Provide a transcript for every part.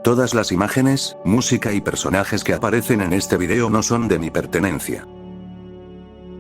Todas las imágenes, música y personajes que aparecen en este video no son de mi pertenencia.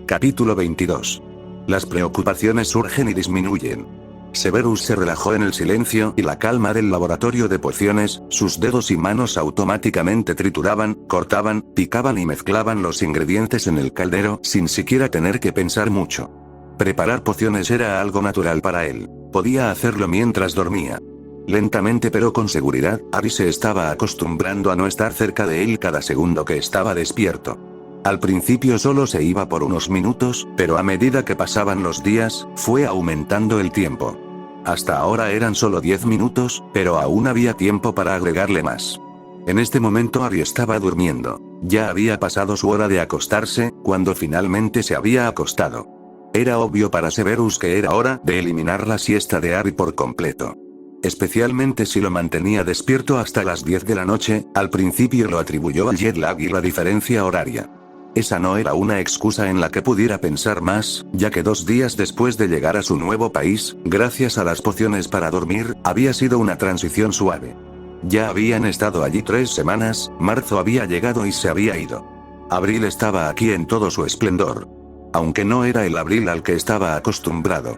Capítulo 22. Las preocupaciones surgen y disminuyen. Severus se relajó en el silencio y la calma del laboratorio de pociones, sus dedos y manos automáticamente trituraban, cortaban, picaban y mezclaban los ingredientes en el caldero sin siquiera tener que pensar mucho. Preparar pociones era algo natural para él. Podía hacerlo mientras dormía. Lentamente pero con seguridad, Ari se estaba acostumbrando a no estar cerca de él cada segundo que estaba despierto. Al principio solo se iba por unos minutos, pero a medida que pasaban los días, fue aumentando el tiempo. Hasta ahora eran solo 10 minutos, pero aún había tiempo para agregarle más. En este momento Ari estaba durmiendo. Ya había pasado su hora de acostarse, cuando finalmente se había acostado. Era obvio para Severus que era hora de eliminar la siesta de Ari por completo. Especialmente si lo mantenía despierto hasta las 10 de la noche, al principio lo atribuyó al jet lag y la diferencia horaria. Esa no era una excusa en la que pudiera pensar más, ya que 2 días después de llegar a su nuevo país, gracias a las pociones para dormir, había sido una transición suave. Ya habían estado allí 3 semanas, marzo había llegado y se había ido. Abril estaba aquí en todo su esplendor. Aunque no era el abril al que estaba acostumbrado.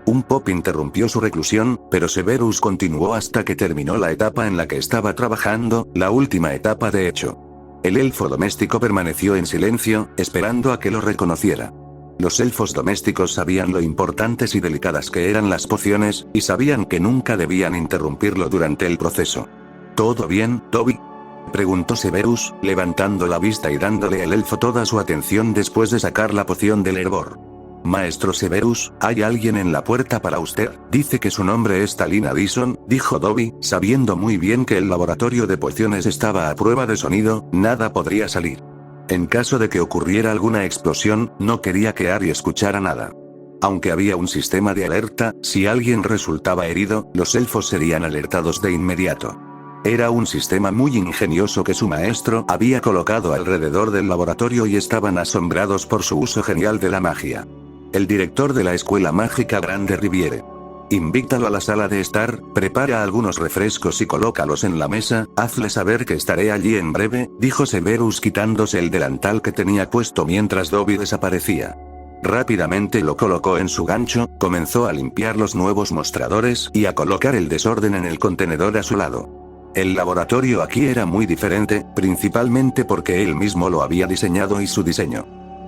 Un pop interrumpió su reclusión, pero Severus continuó hasta que terminó la etapa en la que estaba trabajando, la última etapa de hecho. El elfo doméstico permaneció en silencio, esperando a que lo reconociera. Los elfos domésticos sabían lo importantes y delicadas que eran las pociones, y sabían que nunca debían interrumpirlo durante el proceso. ¿Todo bien, Toby?, preguntó Severus, levantando la vista y dándole al elfo toda su atención después de sacar la poción del hervor. Maestro Severus, hay alguien en la puerta para usted, dice que su nombre es Talin Addison, dijo Dobby, sabiendo muy bien que el laboratorio de pociones estaba a prueba de sonido, nada podría salir. En caso de que ocurriera alguna explosión, no quería que Ari escuchara nada. Aunque había un sistema de alerta, si alguien resultaba herido, los elfos serían alertados de inmediato. Era un sistema muy ingenioso que su maestro había colocado alrededor del laboratorio y estaban asombrados por su uso genial de la magia. El director de la escuela mágica Grande Riviere. Invítalo a la sala de estar, prepara algunos refrescos y colócalos en la mesa, hazle saber que estaré allí en breve, dijo Severus quitándose el delantal que tenía puesto mientras Dobby desaparecía. Rápidamente lo colocó en su gancho, comenzó a limpiar los nuevos mostradores y a colocar el desorden en el contenedor a su lado. El laboratorio aquí era muy diferente, principalmente porque él mismo lo había diseñado y su diseño.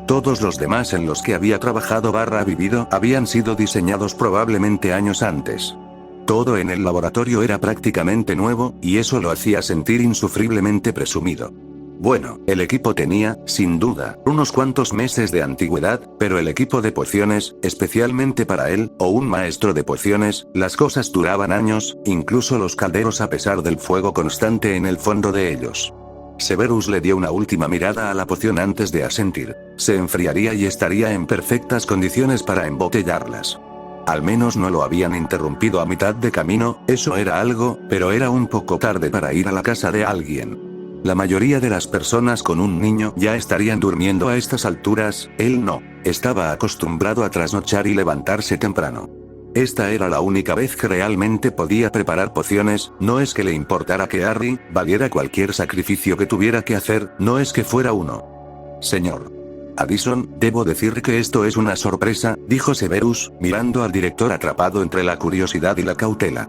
Todos los demás en los que había trabajado / vivido habían sido diseñados probablemente años antes. Todo en el laboratorio era prácticamente nuevo, y eso lo hacía sentir insufriblemente presumido. Bueno, el equipo tenía, sin duda, unos cuantos meses de antigüedad, pero el equipo de pociones, especialmente para él, o un maestro de pociones, las cosas duraban años, incluso los calderos a pesar del fuego constante en el fondo de ellos. Severus le dio una última mirada a la poción antes de asentir. Se enfriaría y estaría en perfectas condiciones para embotellarlas. Al menos no lo habían interrumpido a mitad de camino, eso era algo, pero era un poco tarde para ir a la casa de alguien. La mayoría de las personas con un niño ya estarían durmiendo a estas alturas, él no. Estaba acostumbrado a trasnochar y levantarse temprano. Esta era la única vez que realmente podía preparar pociones, no es que le importara que Harry valiera cualquier sacrificio que tuviera que hacer, no es que fuera uno. Señor Addison, debo decir que esto es una sorpresa, dijo Severus, mirando al director atrapado entre la curiosidad y la cautela.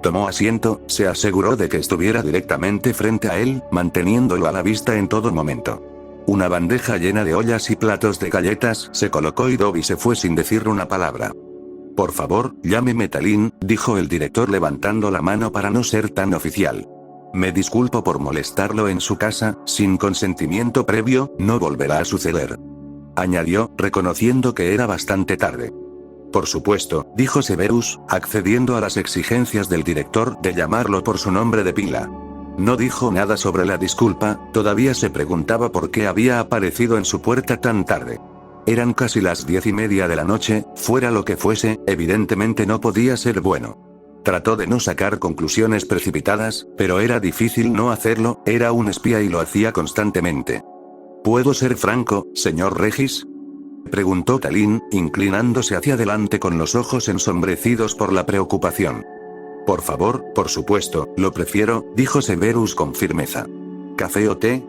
Tomó asiento, se aseguró de que estuviera directamente frente a él, manteniéndolo a la vista en todo momento. Una bandeja llena de ollas y platos de galletas se colocó y Dobby se fue sin decir una palabra. Por favor, llámeme Talin, dijo el director levantando la mano para no ser tan oficial. Me disculpo por molestarlo en su casa, sin consentimiento previo, no volverá a suceder. Añadió, reconociendo que era bastante tarde. Por supuesto, dijo Severus, accediendo a las exigencias del director de llamarlo por su nombre de pila. No dijo nada sobre la disculpa, todavía se preguntaba por qué había aparecido en su puerta tan tarde. Eran casi las 10:30 de la noche, fuera lo que fuese, evidentemente no podía ser bueno. Trató de no sacar conclusiones precipitadas, pero era difícil no hacerlo, era un espía y lo hacía constantemente. ¿Puedo ser franco, señor Regis?, preguntó Talin, inclinándose hacia adelante con los ojos ensombrecidos por la preocupación. Por favor, por supuesto, lo prefiero, dijo Severus con firmeza. ¿Café o té?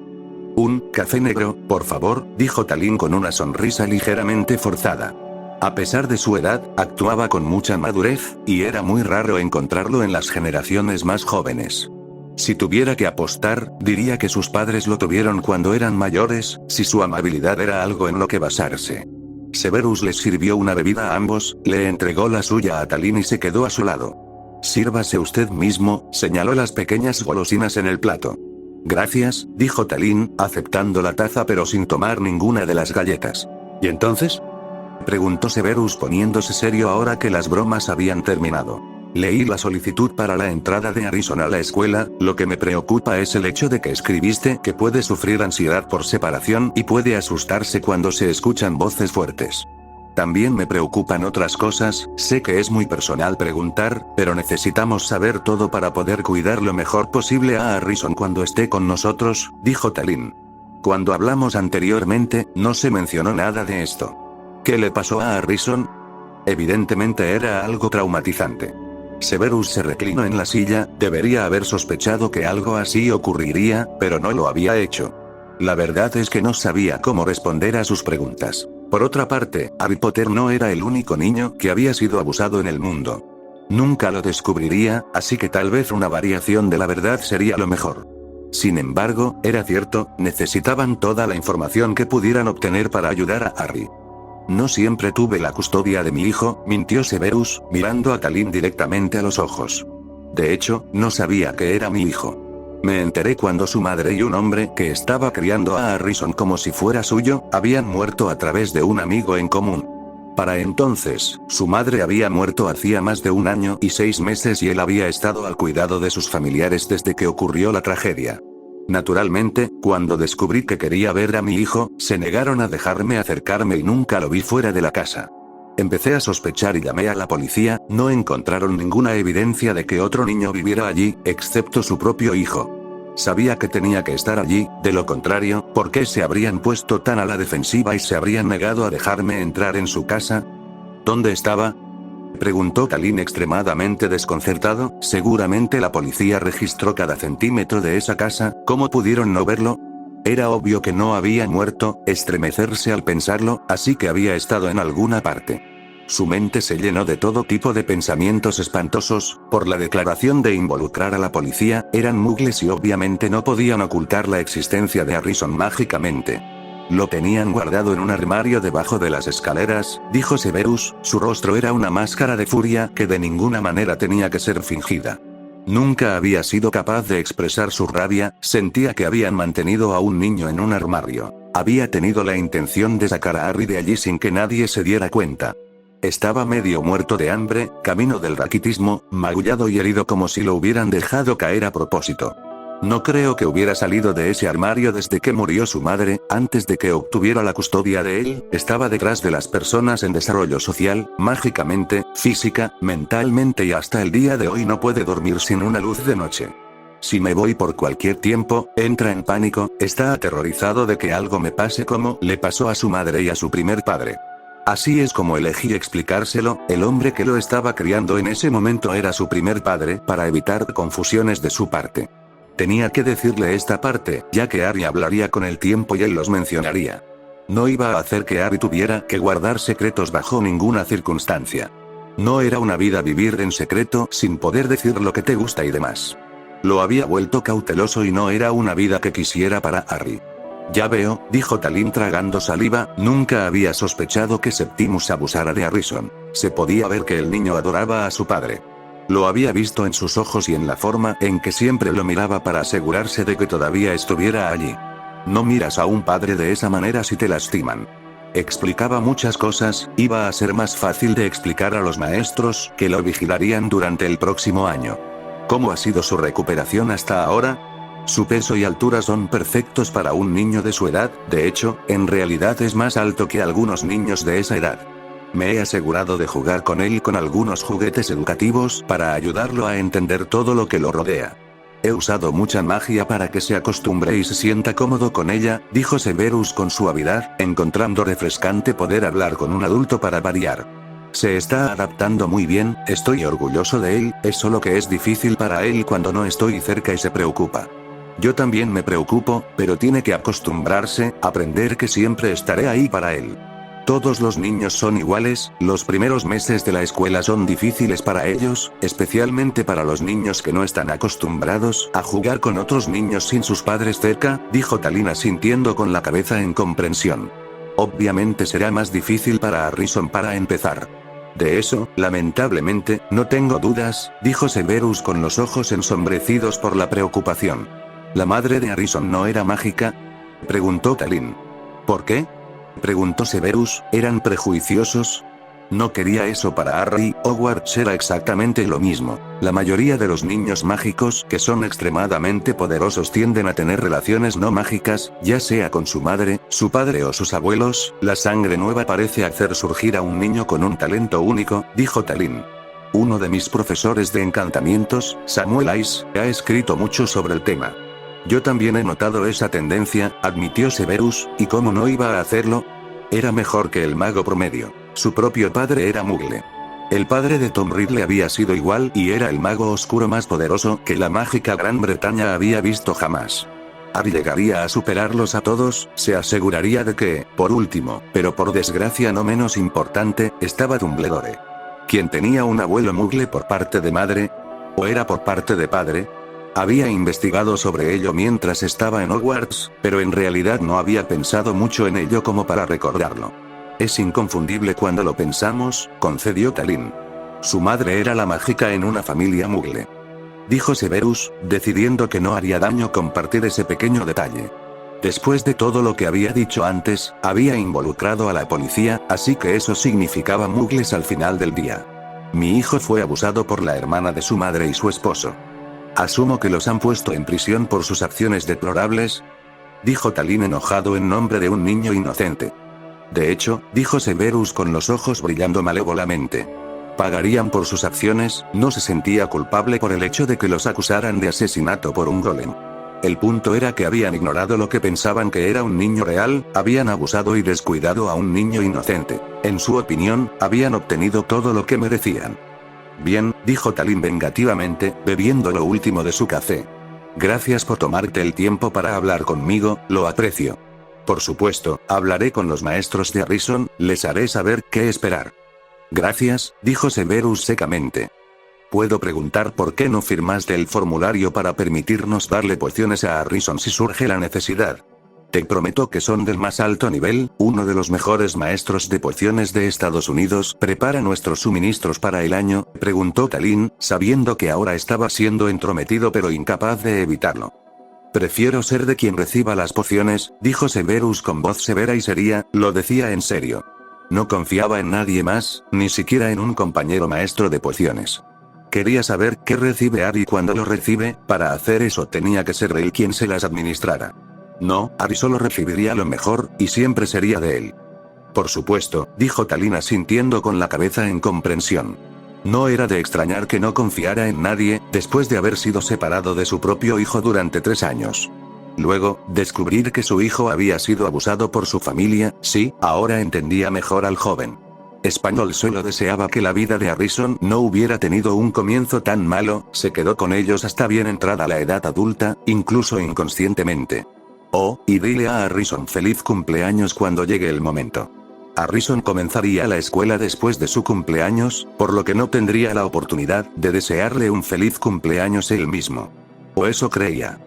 Un café negro, por favor, dijo Tallinn con una sonrisa ligeramente forzada. A pesar de su edad, actuaba con mucha madurez, y era muy raro encontrarlo en las generaciones más jóvenes. Si tuviera que apostar, diría que sus padres lo tuvieron cuando eran mayores, si su amabilidad era algo en lo que basarse. Severus les sirvió una bebida a ambos, le entregó la suya a Tallinn y se quedó a su lado. Sírvase usted mismo, señaló las pequeñas golosinas en el plato. Gracias, dijo Tallinn, aceptando la taza pero sin tomar ninguna de las galletas. ¿Y entonces?, preguntó Severus poniéndose serio ahora que las bromas habían terminado. Leí la solicitud para la entrada de Harrison a la escuela, lo que me preocupa es el hecho de que escribiste que puede sufrir ansiedad por separación y puede asustarse cuando se escuchan voces fuertes. También me preocupan otras cosas, sé que es muy personal preguntar, pero necesitamos saber todo para poder cuidar lo mejor posible a Harrison cuando esté con nosotros, dijo Tallinn. Cuando hablamos anteriormente, no se mencionó nada de esto. ¿Qué le pasó a Harrison? Evidentemente era algo traumatizante. Severus se reclinó en la silla, debería haber sospechado que algo así ocurriría, pero no lo había hecho. La verdad es que no sabía cómo responder a sus preguntas. Por otra parte, Harry Potter no era el único niño que había sido abusado en el mundo. Nunca lo descubriría, así que tal vez una variación de la verdad sería lo mejor. Sin embargo, era cierto, necesitaban toda la información que pudieran obtener para ayudar a Harry. No siempre tuve la custodia de mi hijo, mintió Severus, mirando a Tallinn directamente a los ojos. De hecho, no sabía que era mi hijo. Me enteré cuando su madre y un hombre que estaba criando a Harrison como si fuera suyo, habían muerto a través de un amigo en común. Para entonces, su madre había muerto hacía más de 1 año y 6 meses y él había estado al cuidado de sus familiares desde que ocurrió la tragedia. Naturalmente, cuando descubrí que quería ver a mi hijo, se negaron a dejarme acercarme y nunca lo vi fuera de la casa. Empecé a sospechar y llamé a la policía, no encontraron ninguna evidencia de que otro niño viviera allí, excepto su propio hijo. Sabía que tenía que estar allí, de lo contrario, ¿por qué se habrían puesto tan a la defensiva y se habrían negado a dejarme entrar en su casa? ¿Dónde estaba?, preguntó Tallinn extremadamente desconcertado. Seguramente la policía registró cada centímetro de esa casa, ¿cómo pudieron no verlo? Era obvio que no había muerto, estremecerse al pensarlo, así que había estado en alguna parte. Su mente se llenó de todo tipo de pensamientos espantosos, por la declaración de involucrar a la policía, eran muggles y obviamente no podían ocultar la existencia de Harrison mágicamente. Lo tenían guardado en un armario debajo de las escaleras, dijo Severus, su rostro era una máscara de furia que de ninguna manera tenía que ser fingida. Nunca había sido capaz de expresar su rabia, sentía que habían mantenido a un niño en un armario. Había tenido la intención de sacar a Harry de allí sin que nadie se diera cuenta. Estaba medio muerto de hambre, camino del raquitismo, magullado y herido como si lo hubieran dejado caer a propósito. No creo que hubiera salido de ese armario desde que murió su madre, antes de que obtuviera la custodia de él, estaba detrás de las personas en desarrollo social, mágicamente, física, mentalmente y hasta el día de hoy no puede dormir sin una luz de noche. Si me voy por cualquier tiempo, entra en pánico, está aterrorizado de que algo me pase como le pasó a su madre y a su primer padre. Así es como elegí explicárselo, el hombre que lo estaba criando en ese momento era su primer padre, para evitar confusiones de su parte. Tenía que decirle esta parte, ya que Harry hablaría con el tiempo y él los mencionaría. No iba a hacer que Harry tuviera que guardar secretos bajo ninguna circunstancia. No era una vida vivir en secreto sin poder decir lo que te gusta y demás. Lo había vuelto cauteloso y no era una vida que quisiera para Harry. Ya veo, dijo Tallinn tragando saliva, nunca había sospechado que Septimus abusara de Harrison. Se podía ver que el niño adoraba a su padre. Lo había visto en sus ojos y en la forma en que siempre lo miraba para asegurarse de que todavía estuviera allí. No miras a un padre de esa manera si te lastiman. Explicaba muchas cosas, iba a ser más fácil de explicar a los maestros, que lo vigilarían durante el próximo año. ¿Cómo ha sido su recuperación hasta ahora? Su peso y altura son perfectos para un niño de su edad, de hecho, en realidad es más alto que algunos niños de esa edad. Me he asegurado de jugar con él con algunos juguetes educativos para ayudarlo a entender todo lo que lo rodea. He usado mucha magia para que se acostumbre y se sienta cómodo con ella, dijo Severus con suavidad, encontrando refrescante poder hablar con un adulto para variar. Se está adaptando muy bien, estoy orgulloso de él, es solo que es difícil para él cuando no estoy cerca y se preocupa. Yo también me preocupo, pero tiene que acostumbrarse, aprender que siempre estaré ahí para él. Todos los niños son iguales, los primeros meses de la escuela son difíciles para ellos, especialmente para los niños que no están acostumbrados a jugar con otros niños sin sus padres cerca, dijo Talina asintiendo con la cabeza en comprensión. Obviamente será más difícil para Harrison para empezar. De eso, lamentablemente, no tengo dudas, dijo Severus con los ojos ensombrecidos por la preocupación. ¿La madre de Harrison no era mágica?, preguntó Talin. ¿Por qué?, preguntó Severus, ¿eran prejuiciosos? No quería eso para Harry, Hogwarts era exactamente lo mismo. La mayoría de los niños mágicos que son extremadamente poderosos tienden a tener relaciones no mágicas, ya sea con su madre, su padre o sus abuelos. La sangre nueva parece hacer surgir a un niño con un talento único, dijo Talin. Uno de mis profesores de encantamientos, Samuel Ice, ha escrito mucho sobre el tema. Yo también he notado esa tendencia, admitió Severus, ¿y cómo no iba a hacerlo? Era mejor que el mago promedio. Su propio padre era Muggle. El padre de Tom Riddle había sido igual y era el mago oscuro más poderoso que la mágica Gran Bretaña había visto jamás. Harry llegaría a superarlos a todos, se aseguraría de que, por último, pero por desgracia no menos importante, estaba Dumbledore. ¿Quién tenía un abuelo Muggle por parte de madre? ¿O era por parte de padre? Había investigado sobre ello mientras estaba en Hogwarts, pero en realidad no había pensado mucho en ello como para recordarlo. Es inconfundible cuando lo pensamos, concedió Talin. Su madre era la mágica en una familia Muggle. Dijo Severus, decidiendo que no haría daño compartir ese pequeño detalle. Después de todo lo que había dicho antes, había involucrado a la policía, así que eso significaba Muggles al final del día. Mi hijo fue abusado por la hermana de su madre y su esposo. Asumo que los han puesto en prisión por sus acciones deplorables, dijo Talin enojado en nombre de un niño inocente. De hecho, dijo Severus con los ojos brillando malévolamente. Pagarían por sus acciones, no se sentía culpable por el hecho de que los acusaran de asesinato por un golem. El punto era que habían ignorado lo que pensaban que era un niño real, habían abusado y descuidado a un niño inocente. En su opinión, habían obtenido todo lo que merecían. Bien, dijo Talin vengativamente, bebiendo lo último de su café. Gracias por tomarte el tiempo para hablar conmigo, lo aprecio. Por supuesto, hablaré con los maestros de Harrison, les haré saber qué esperar. Gracias, dijo Severus secamente. ¿Puedo preguntar por qué no firmaste el formulario para permitirnos darle pociones a Harrison si surge la necesidad? Te prometo que son del más alto nivel, uno de los mejores maestros de pociones de Estados Unidos prepara nuestros suministros para el año, preguntó Talin, sabiendo que ahora estaba siendo entrometido pero incapaz de evitarlo. Prefiero ser de quien reciba las pociones, dijo Severus con voz severa y seria, lo decía en serio. No confiaba en nadie más, ni siquiera en un compañero maestro de pociones. Quería saber qué recibe Harry cuando lo recibe, para hacer eso tenía que ser él quien se las administrara. No, Harry solo recibiría lo mejor, y siempre sería de él. Por supuesto, dijo Talin asintiendo con la cabeza en comprensión. No era de extrañar que no confiara en nadie, después de haber sido separado de su propio hijo durante 3 años. Luego, descubrir que su hijo había sido abusado por su familia, sí, ahora entendía mejor al joven. Español solo deseaba que la vida de Harrison no hubiera tenido un comienzo tan malo, se quedó con ellos hasta bien entrada la edad adulta, incluso inconscientemente. Oh, y dile a Harrison feliz cumpleaños cuando llegue el momento. Harrison comenzaría la escuela después de su cumpleaños, por lo que no tendría la oportunidad de desearle un feliz cumpleaños él mismo. O eso creía.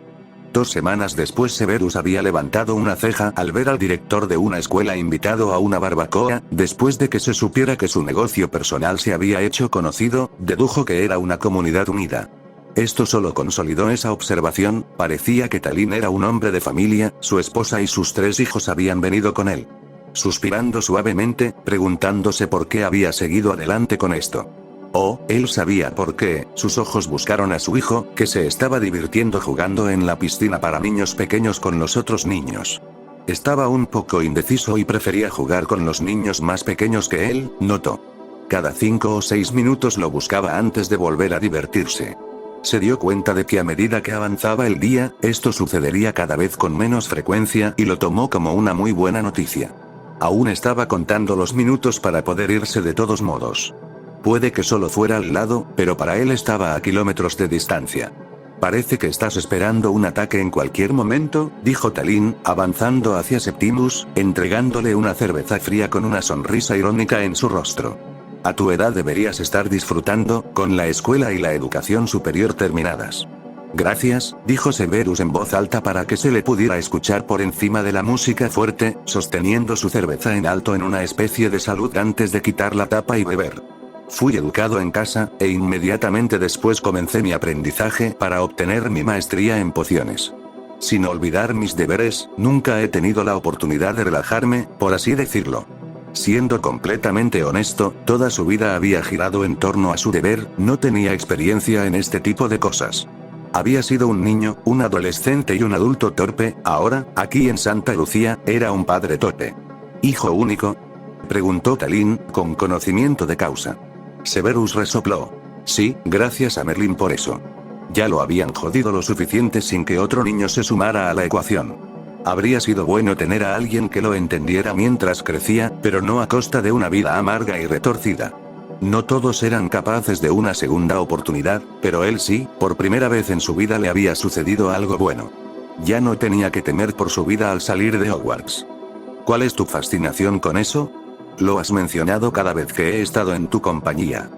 2 semanas después Severus había levantado una ceja al ver al director de una escuela invitado a una barbacoa, después de que se supiera que su negocio personal se había hecho conocido, dedujo que era una comunidad unida. Esto solo consolidó esa observación, parecía que Talin era un hombre de familia, su esposa y sus 3 hijos habían venido con él. Suspirando suavemente, preguntándose por qué había seguido adelante con esto. Oh, él sabía por qué, sus ojos buscaron a su hijo, que se estaba divirtiendo jugando en la piscina para niños pequeños con los otros niños. Estaba un poco indeciso y prefería jugar con los niños más pequeños que él, notó. Cada 5 o 6 minutos lo buscaba antes de volver a divertirse. Se dio cuenta de que a medida que avanzaba el día, esto sucedería cada vez con menos frecuencia y lo tomó como una muy buena noticia. Aún estaba contando los minutos para poder irse de todos modos. Puede que solo fuera al lado, pero para él estaba a kilómetros de distancia. Parece que estás esperando un ataque en cualquier momento, dijo Talín, avanzando hacia Septimus, entregándole una cerveza fría con una sonrisa irónica en su rostro. A tu edad deberías estar disfrutando, con la escuela y la educación superior terminadas. Gracias, dijo Severus en voz alta para que se le pudiera escuchar por encima de la música fuerte, sosteniendo su cerveza en alto en una especie de salud antes de quitar la tapa y beber. Fui educado en casa, e inmediatamente después comencé mi aprendizaje para obtener mi maestría en pociones. Sin olvidar mis deberes, nunca he tenido la oportunidad de relajarme, por así decirlo. Siendo completamente honesto, toda su vida había girado en torno a su deber, no tenía experiencia en este tipo de cosas. Había sido un niño, un adolescente y un adulto torpe, ahora, aquí en Santa Lucía, era un padre torpe. ¿Hijo único?, preguntó Talín, con conocimiento de causa. Severus resopló. Sí, gracias a Merlín por eso. Ya lo habían jodido lo suficiente sin que otro niño se sumara a la ecuación. Habría sido bueno tener a alguien que lo entendiera mientras crecía, pero no a costa de una vida amarga y retorcida. No todos eran capaces de una segunda oportunidad, pero él sí, por primera vez en su vida le había sucedido algo bueno. Ya no tenía que temer por su vida al salir de Hogwarts. ¿Cuál es tu fascinación con eso? Lo has mencionado cada vez que he estado en tu compañía.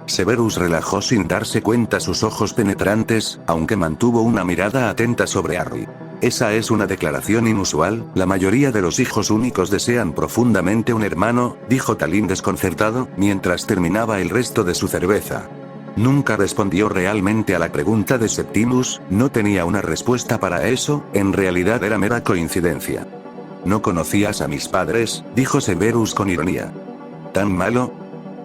Severus relajó sin darse cuenta sus ojos penetrantes, aunque mantuvo una mirada atenta sobre Harry. Esa es una declaración inusual, la mayoría de los hijos únicos desean profundamente un hermano, dijo Talín desconcertado, mientras terminaba el resto de su cerveza. Nunca respondió realmente a la pregunta de Septimus, no tenía una respuesta para eso, en realidad era mera coincidencia. ¿No conocías a mis padres?, dijo Severus con ironía. ¿Tan malo?,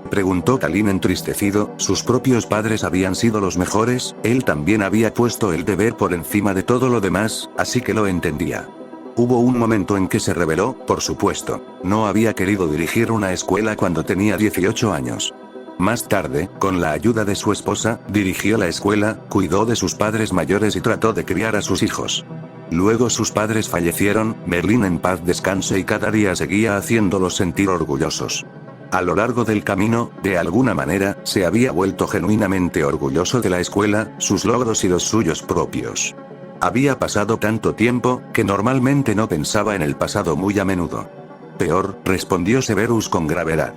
preguntó Talín entristecido. Sus propios padres habían sido los mejores, él también había puesto el deber por encima de todo lo demás, así que lo entendía. Hubo un momento en que se rebeló, por supuesto. No había querido dirigir una escuela cuando tenía 18 años. Más tarde, con la ayuda de su esposa, dirigió la escuela, cuidó de sus padres mayores y trató de criar a sus hijos. Luego sus padres fallecieron, Merlín en paz descanse, y cada día seguía haciéndolos sentir orgullosos. A lo largo del camino, de alguna manera, se había vuelto genuinamente orgulloso de la escuela, sus logros y los suyos propios. Había pasado tanto tiempo, que normalmente no pensaba en el pasado muy a menudo. Peor, respondió Severus con gravedad.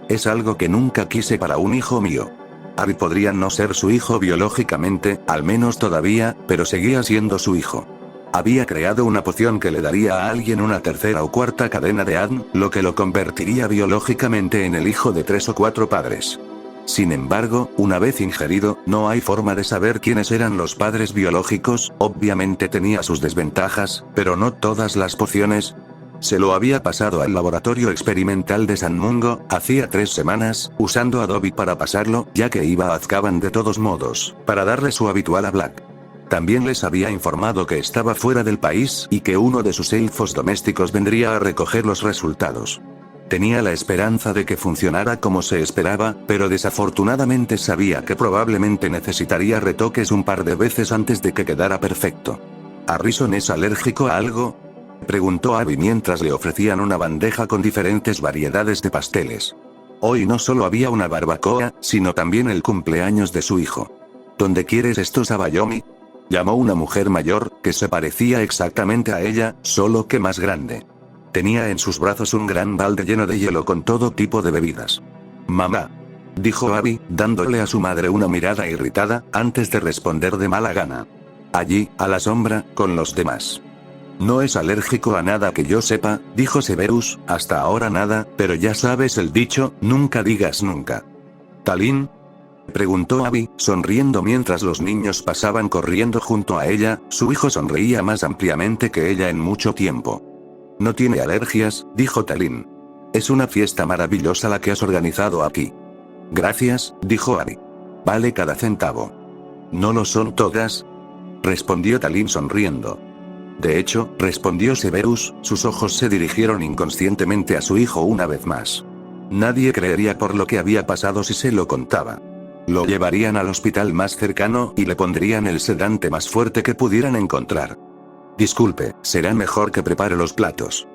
Es algo que nunca quise para un hijo mío. Harry podría no ser su hijo biológicamente, al menos todavía, pero seguía siendo su hijo. Había creado una poción que le daría a alguien una tercera o cuarta cadena de ADN, lo que lo convertiría biológicamente en el hijo de 3 o 4 padres. Sin embargo, una vez ingerido, no hay forma de saber quiénes eran los padres biológicos. Obviamente tenía sus desventajas, pero no todas las pociones. Se lo había pasado al laboratorio experimental de San Mungo, hacía 3 semanas, usando a Dobby para pasarlo, ya que iba a Azkaban de todos modos, para darle su habitual a Black. También les había informado que estaba fuera del país, y que uno de sus elfos domésticos vendría a recoger los resultados. Tenía la esperanza de que funcionara como se esperaba, pero desafortunadamente sabía que probablemente necesitaría retoques un par de veces antes de que quedara perfecto. ¿Harrison es alérgico a algo?, preguntó Abby mientras le ofrecían una bandeja con diferentes variedades de pasteles. Hoy no solo había una barbacoa, sino también el cumpleaños de su hijo. ¿Dónde quieres estos abayomi?, llamó una mujer mayor, que se parecía exactamente a ella, solo que más grande. Tenía en sus brazos un gran balde lleno de hielo con todo tipo de bebidas. Mamá, dijo Abby, dándole a su madre una mirada irritada, antes de responder de mala gana. Allí, a la sombra, con los demás. No es alérgico a nada que yo sepa, dijo Severus, hasta ahora nada, pero ya sabes el dicho, nunca digas nunca. ¿Talín?, preguntó Abby, sonriendo mientras los niños pasaban corriendo junto a ella. Su hijo sonreía más ampliamente que ella en mucho tiempo. No tiene alergias, dijo Talín. Es una fiesta maravillosa la que has organizado aquí. Gracias, dijo Abby. Vale cada centavo. ¿No lo son todas?, respondió Talín sonriendo. De hecho, respondió Severus, sus ojos se dirigieron inconscientemente a su hijo una vez más. Nadie creería por lo que había pasado si se lo contaba. Lo llevarían al hospital más cercano, y le pondrían el sedante más fuerte que pudieran encontrar. Disculpe, será mejor que prepare los platos.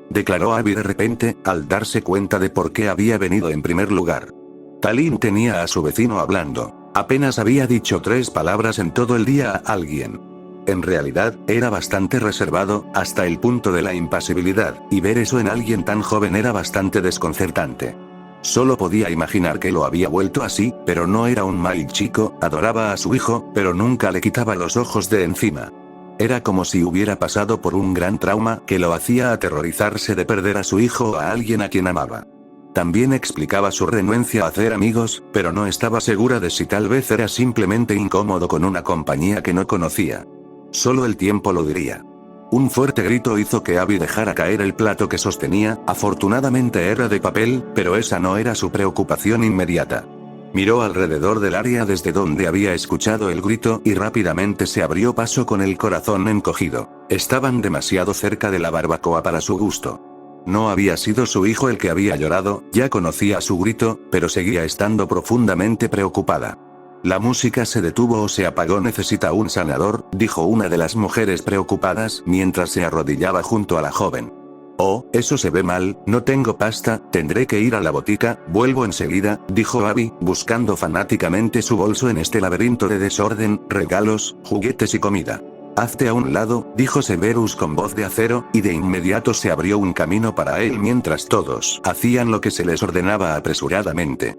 declaró Abby de repente, al darse cuenta de por qué había venido en primer lugar. Talín tenía a su vecino hablando. Apenas había dicho 3 palabras en todo el día a alguien. En realidad, era bastante reservado, hasta el punto de la impasibilidad, y ver eso en alguien tan joven era bastante desconcertante. Solo podía imaginar que lo había vuelto así, pero no era un mal chico, adoraba a su hijo, pero nunca le quitaba los ojos de encima. Era como si hubiera pasado por un gran trauma que lo hacía aterrorizarse de perder a su hijo o a alguien a quien amaba. También explicaba su renuencia a hacer amigos, pero no estaba segura de si tal vez era simplemente incómodo con una compañía que no conocía. Solo el tiempo lo diría. Un fuerte grito hizo que Abby dejara caer el plato que sostenía, afortunadamente era de papel, pero esa no era su preocupación inmediata. Miró alrededor del área desde donde había escuchado el grito y rápidamente se abrió paso con el corazón encogido. Estaban demasiado cerca de la barbacoa para su gusto. No había sido su hijo el que había llorado, ya conocía su grito, pero seguía estando profundamente preocupada. La música se detuvo o se apagó. Necesita un sanador, dijo una de las mujeres preocupadas mientras se arrodillaba junto a la joven. Oh, eso se ve mal, no tengo pasta, tendré que ir a la botica, vuelvo enseguida, dijo Abby, buscando fanáticamente su bolso en este laberinto de desorden, regalos, juguetes y comida. Hazte a un lado, dijo Severus con voz de acero, y de inmediato se abrió un camino para él mientras todos hacían lo que se les ordenaba apresuradamente.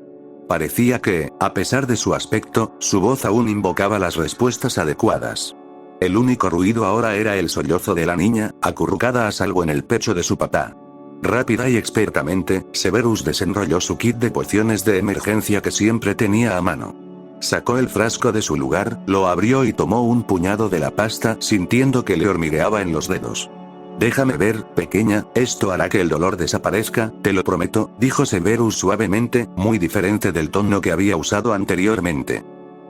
Parecía que, a pesar de su aspecto, su voz aún invocaba las respuestas adecuadas. El único ruido ahora era el sollozo de la niña, acurrucada a salvo en el pecho de su papá. Rápida y expertamente, Severus desenrolló su kit de pociones de emergencia que siempre tenía a mano. Sacó el frasco de su lugar, lo abrió y tomó un puñado de la pasta, sintiendo que le hormigueaba en los dedos. Déjame ver, pequeña, esto hará que el dolor desaparezca, te lo prometo, dijo Severus suavemente, muy diferente del tono que había usado anteriormente.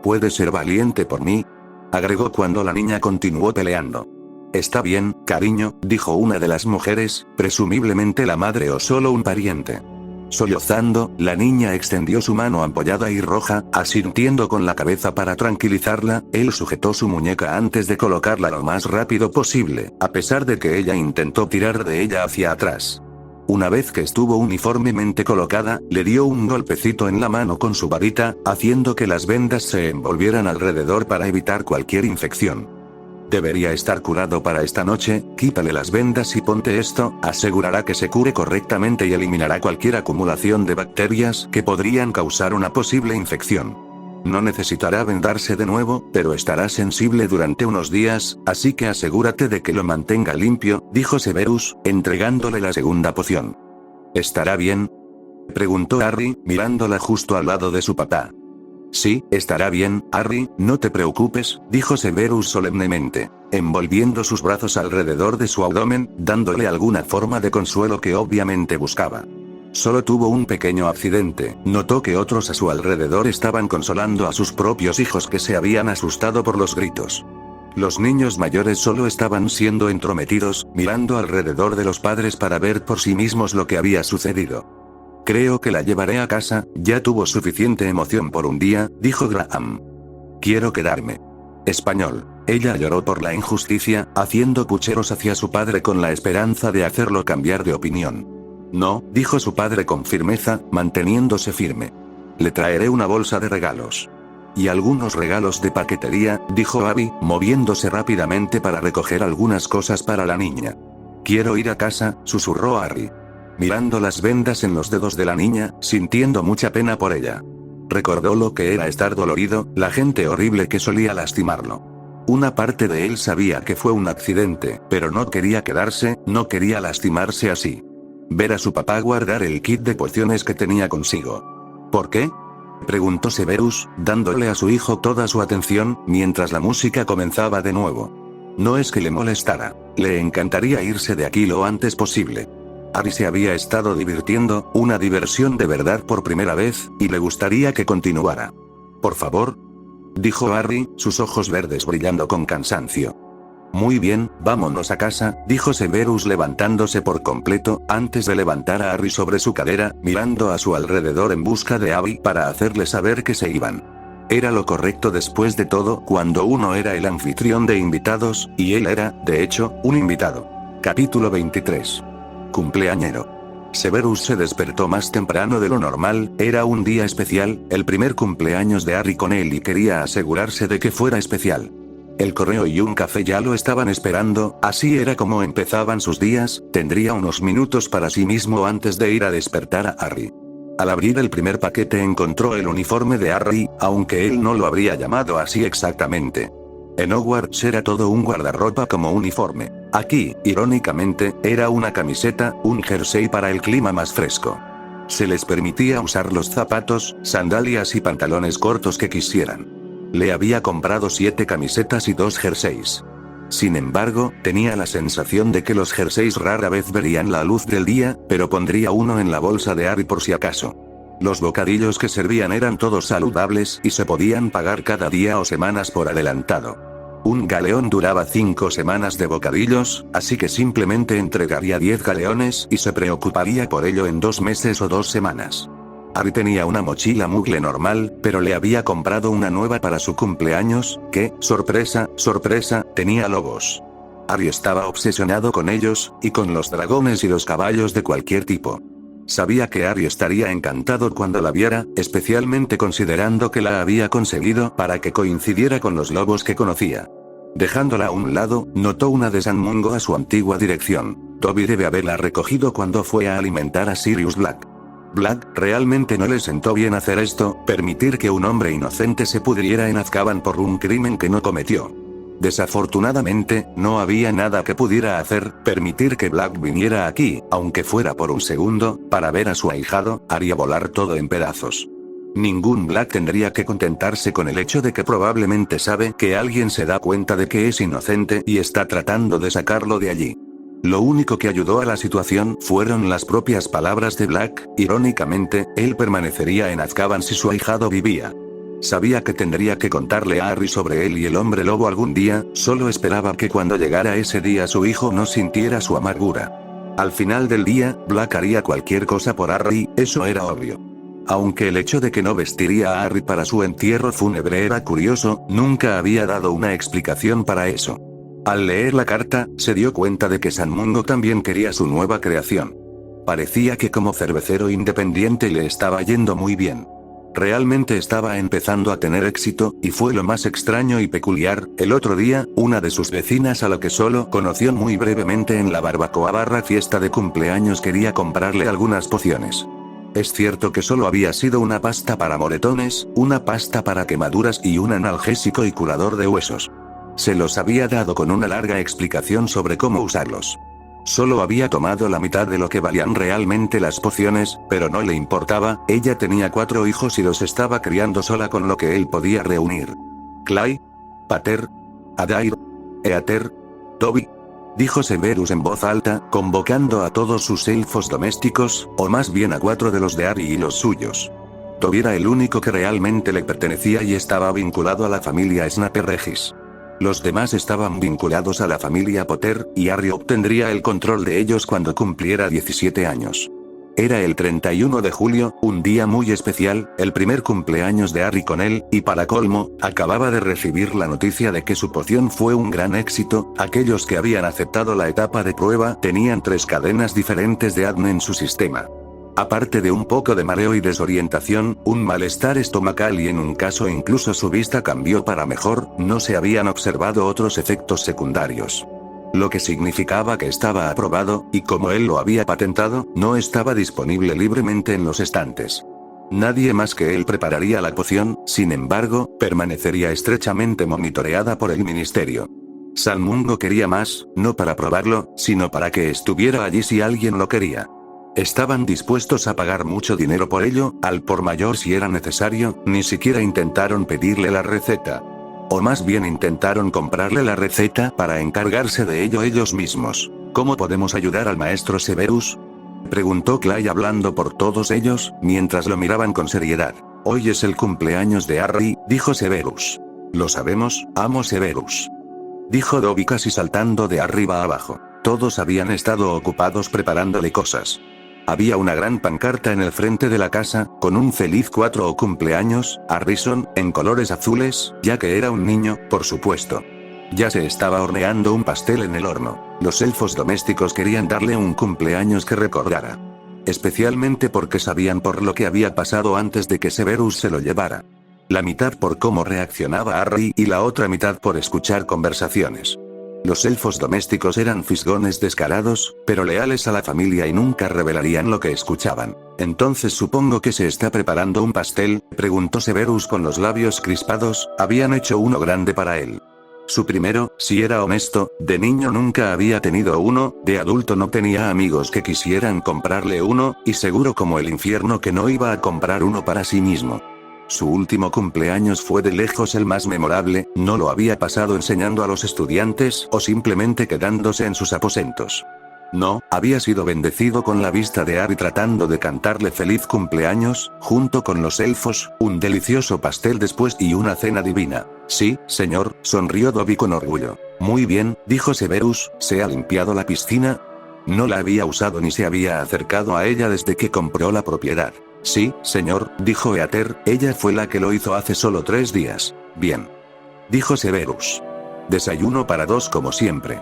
¿Puedes ser valiente por mí?, agregó cuando la niña continuó peleando. Está bien, cariño, dijo una de las mujeres, presumiblemente la madre o solo un pariente. Sollozando, la niña extendió su mano ampollada y roja, asintiendo con la cabeza para tranquilizarla. Él sujetó su muñeca antes de colocarla lo más rápido posible, a pesar de que ella intentó tirar de ella hacia atrás. Una vez que estuvo uniformemente colocada, le dio un golpecito en la mano con su varita, haciendo que las vendas se envolvieran alrededor para evitar cualquier infección. Debería estar curado para esta noche, quítale las vendas y ponte esto, asegurará que se cure correctamente y eliminará cualquier acumulación de bacterias que podrían causar una posible infección. No necesitará vendarse de nuevo, pero estará sensible durante unos días, así que asegúrate de que lo mantenga limpio, dijo Severus, entregándole la segunda poción. ¿Estará bien?, preguntó Harry, mirándola justo al lado de su papá. Sí, estará bien, Harry, no te preocupes, dijo Severus solemnemente, envolviendo sus brazos alrededor de su abdomen, dándole alguna forma de consuelo que obviamente buscaba. Solo tuvo un pequeño accidente, notó que otros a su alrededor estaban consolando a sus propios hijos que se habían asustado por los gritos. Los niños mayores solo estaban siendo entrometidos, mirando alrededor de los padres para ver por sí mismos lo que había sucedido. Creo que la llevaré a casa, ya tuvo suficiente emoción por un día, dijo Graham. Quiero quedarme. Español. Ella lloró por la injusticia, haciendo pucheros hacia su padre con la esperanza de hacerlo cambiar de opinión. No, dijo su padre con firmeza, manteniéndose firme. Le traeré una bolsa de regalos. Y algunos regalos de paquetería, dijo Abby, moviéndose rápidamente para recoger algunas cosas para la niña. Quiero ir a casa, susurró Harry. Mirando las vendas en los dedos de la niña, sintiendo mucha pena por ella. Recordó lo que era estar dolorido, la gente horrible que solía lastimarlo. Una parte de él sabía que fue un accidente, pero no quería quedarse, no quería lastimarse así. Ver a su papá guardar el kit de pociones que tenía consigo. ¿Por qué?, preguntó Severus, dándole a su hijo toda su atención, mientras la música comenzaba de nuevo. No es que le molestara, le encantaría irse de aquí lo antes posible. Harry se había estado divirtiendo, una diversión de verdad por primera vez, y le gustaría que continuara. Por favor, dijo Harry, sus ojos verdes brillando con cansancio. Muy bien, vámonos a casa, dijo Severus levantándose por completo, antes de levantar a Harry sobre su cadera, mirando a su alrededor en busca de Abby para hacerle saber que se iban. Era lo correcto después de todo cuando uno era el anfitrión de invitados, y él era, de hecho, un invitado. Capítulo 23. Cumpleañero. Severus se despertó más temprano de lo normal, era un día especial, el primer cumpleaños de Harry con él y quería asegurarse de que fuera especial. El correo y un café ya lo estaban esperando, así era como empezaban sus días, tendría unos minutos para sí mismo antes de ir a despertar a Harry. Al abrir el primer paquete encontró el uniforme de Harry, aunque él no lo habría llamado así exactamente. En Hogwarts era todo un guardarropa como uniforme. Aquí, irónicamente, era una camiseta, un jersey para el clima más fresco. Se les permitía usar los zapatos, sandalias y pantalones cortos que quisieran. Le había comprado 7 camisetas y 2 jerseys. Sin embargo, tenía la sensación de que los jerseys rara vez verían la luz del día, pero pondría uno en la bolsa de Harry por si acaso. Los bocadillos que servían eran todos saludables y se podían pagar cada día o semanas por adelantado. Un galeón duraba 5 semanas de bocadillos, así que simplemente entregaría 10 galeones y se preocuparía por ello en 2 meses o 2 semanas. Harry tenía una mochila Muggle normal, pero le había comprado una nueva para su cumpleaños, que, sorpresa, sorpresa, tenía lobos. Harry estaba obsesionado con ellos, y con los dragones y los caballos de cualquier tipo. Sabía que Harry estaría encantado cuando la viera, especialmente considerando que la había conseguido para que coincidiera con los lobos que conocía. Dejándola a un lado, notó una de San Mungo a su antigua dirección. Toby debe haberla recogido cuando fue a alimentar a Sirius Black. Black, realmente no le sentó bien hacer esto, permitir que un hombre inocente se pudriera en Azkaban por un crimen que no cometió. Desafortunadamente, no había nada que pudiera hacer, permitir que Black viniera aquí, aunque fuera por un segundo, para ver a su ahijado, haría volar todo en pedazos. Ningún Black tendría que contentarse con el hecho de que probablemente sabe que alguien se da cuenta de que es inocente y está tratando de sacarlo de allí. Lo único que ayudó a la situación fueron las propias palabras de Black, irónicamente, él permanecería en Azkaban si su ahijado vivía. Sabía que tendría que contarle a Harry sobre él y el hombre lobo algún día, solo esperaba que cuando llegara ese día su hijo no sintiera su amargura. Al final del día, Black haría cualquier cosa por Harry, eso era obvio. Aunque el hecho de que no vestiría a Harry para su entierro fúnebre era curioso, nunca había dado una explicación para eso. Al leer la carta, se dio cuenta de que San Mungo también quería su nueva creación. Parecía que como cervecero independiente le estaba yendo muy bien. Realmente estaba empezando a tener éxito, y fue lo más extraño y peculiar. El otro día, una de sus vecinas a la que solo conoció muy brevemente en la barbacoa / fiesta de cumpleaños quería comprarle algunas pociones. Es cierto que solo había sido una pasta para moretones, una pasta para quemaduras y un analgésico y curador de huesos. Se los había dado con una larga explicación sobre cómo usarlos. Solo había tomado la mitad de lo que valían realmente las pociones, pero no le importaba, ella tenía 4 hijos y los estaba criando sola con lo que él podía reunir. Clay, Pater, Adair, Eater, Toby, dijo Severus en voz alta, convocando a todos sus elfos domésticos, o más bien a 4 de los de Harry y los suyos. Toby era el único que realmente le pertenecía y estaba vinculado a la familia Snape Regis. Los demás estaban vinculados a la familia Potter, y Harry obtendría el control de ellos cuando cumpliera 17 años. Era el 31 de julio, un día muy especial, el primer cumpleaños de Harry con él, y para colmo, acababa de recibir la noticia de que su poción fue un gran éxito. Aquellos que habían aceptado la etapa de prueba tenían 3 cadenas diferentes de ADN en su sistema. Aparte de un poco de mareo y desorientación, un malestar estomacal y en un caso incluso su vista cambió para mejor, no se habían observado otros efectos secundarios. Lo que significaba que estaba aprobado, y como él lo había patentado, no estaba disponible libremente en los estantes. Nadie más que él prepararía la poción, sin embargo, permanecería estrechamente monitoreada por el ministerio. San Mungo quería más, no para probarlo, sino para que estuviera allí si alguien lo quería. Estaban dispuestos a pagar mucho dinero por ello, al por mayor si era necesario, ni siquiera intentaron pedirle la receta. O más bien intentaron comprarle la receta para encargarse de ello ellos mismos. ¿Cómo podemos ayudar al maestro Severus?, preguntó Clay hablando por todos ellos, mientras lo miraban con seriedad. Hoy es el cumpleaños de Harry, dijo Severus. Lo sabemos, amo Severus, dijo Dobby casi saltando de arriba a abajo. Todos habían estado ocupados preparándole cosas. Había una gran pancarta en el frente de la casa, con un feliz 4 o cumpleaños, Harrison, en colores azules, ya que era un niño, por supuesto. Ya se estaba horneando un pastel en el horno. Los elfos domésticos querían darle un cumpleaños que recordara. Especialmente porque sabían por lo que había pasado antes de que Severus se lo llevara. La mitad por cómo reaccionaba Harry y la otra mitad por escuchar conversaciones. Los elfos domésticos eran fisgones descarados, pero leales a la familia y nunca revelarían lo que escuchaban. «Entonces supongo que se está preparando un pastel», preguntó Severus con los labios crispados. Habían hecho uno grande para él. Su primero, si era honesto, de niño nunca había tenido uno, de adulto no tenía amigos que quisieran comprarle uno, y seguro como el infierno que no iba a comprar uno para sí mismo. Su último cumpleaños fue de lejos el más memorable, no lo había pasado enseñando a los estudiantes o simplemente quedándose en sus aposentos. No, había sido bendecido con la vista de Harry tratando de cantarle feliz cumpleaños, junto con los elfos, un delicioso pastel después y una cena divina. «Sí, señor», sonrió Dobby con orgullo. «Muy bien», dijo Severus, «¿se ha limpiado la piscina?» No la había usado ni se había acercado a ella desde que compró la propiedad. «Sí, señor», dijo Heather, «ella fue la que lo hizo hace solo 3 días». «Bien», dijo Severus. «Desayuno para 2 como siempre».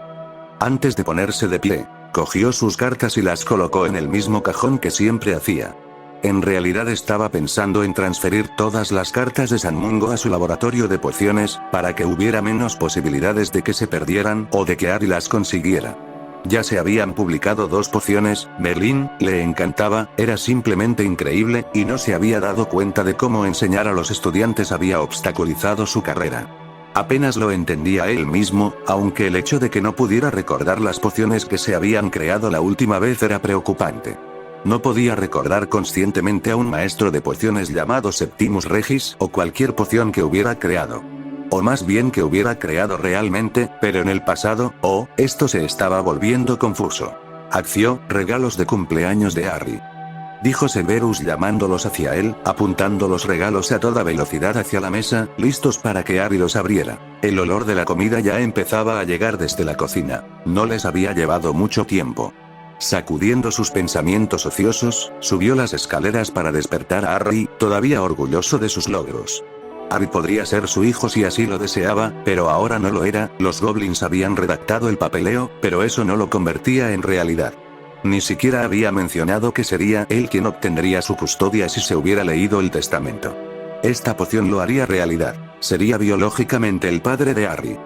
Antes de ponerse de pie, cogió sus cartas y las colocó en el mismo cajón que siempre hacía. En realidad estaba pensando en transferir todas las cartas de San Mungo a su laboratorio de pociones, para que hubiera menos posibilidades de que se perdieran o de que Harry las consiguiera. Ya se habían publicado 2 pociones, Merlín, le encantaba, era simplemente increíble, y no se había dado cuenta de cómo enseñar a los estudiantes había obstaculizado su carrera. Apenas lo entendía él mismo, aunque el hecho de que no pudiera recordar las pociones que se habían creado la última vez era preocupante. No podía recordar conscientemente a un maestro de pociones llamado Septimus Regis o cualquier poción que hubiera creado. O más bien que hubiera creado realmente, pero en el pasado, esto se estaba volviendo confuso. Acción, regalos de cumpleaños de Harry. Dijo Severus llamándolos hacia él, apuntando los regalos a toda velocidad hacia la mesa, listos para que Harry los abriera. El olor de la comida ya empezaba a llegar desde la cocina. No les había llevado mucho tiempo. Sacudiendo sus pensamientos ociosos, subió las escaleras para despertar a Harry, todavía orgulloso de sus logros. Harry podría ser su hijo si así lo deseaba, pero ahora no lo era. Los goblins habían redactado el papeleo, pero eso no lo convertía en realidad. Ni siquiera había mencionado que sería él quien obtendría su custodia si se hubiera leído el testamento. Esta poción lo haría realidad. Sería biológicamente el padre de Harry.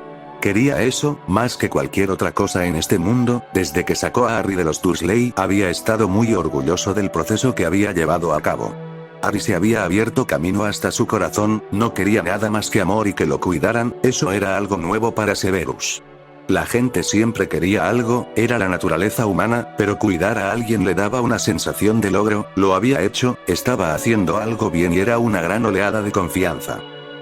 Quería eso, más que cualquier otra cosa en este mundo. Desde que sacó a Harry de los Dursley, había estado muy orgulloso del proceso que había llevado a cabo. Harry se había abierto camino hasta su corazón, no quería nada más que amor y que lo cuidaran, eso era algo nuevo para Severus. La gente siempre quería algo, era la naturaleza humana, pero cuidar a alguien le daba una sensación de logro, lo había hecho, estaba haciendo algo bien y era una gran oleada de confianza.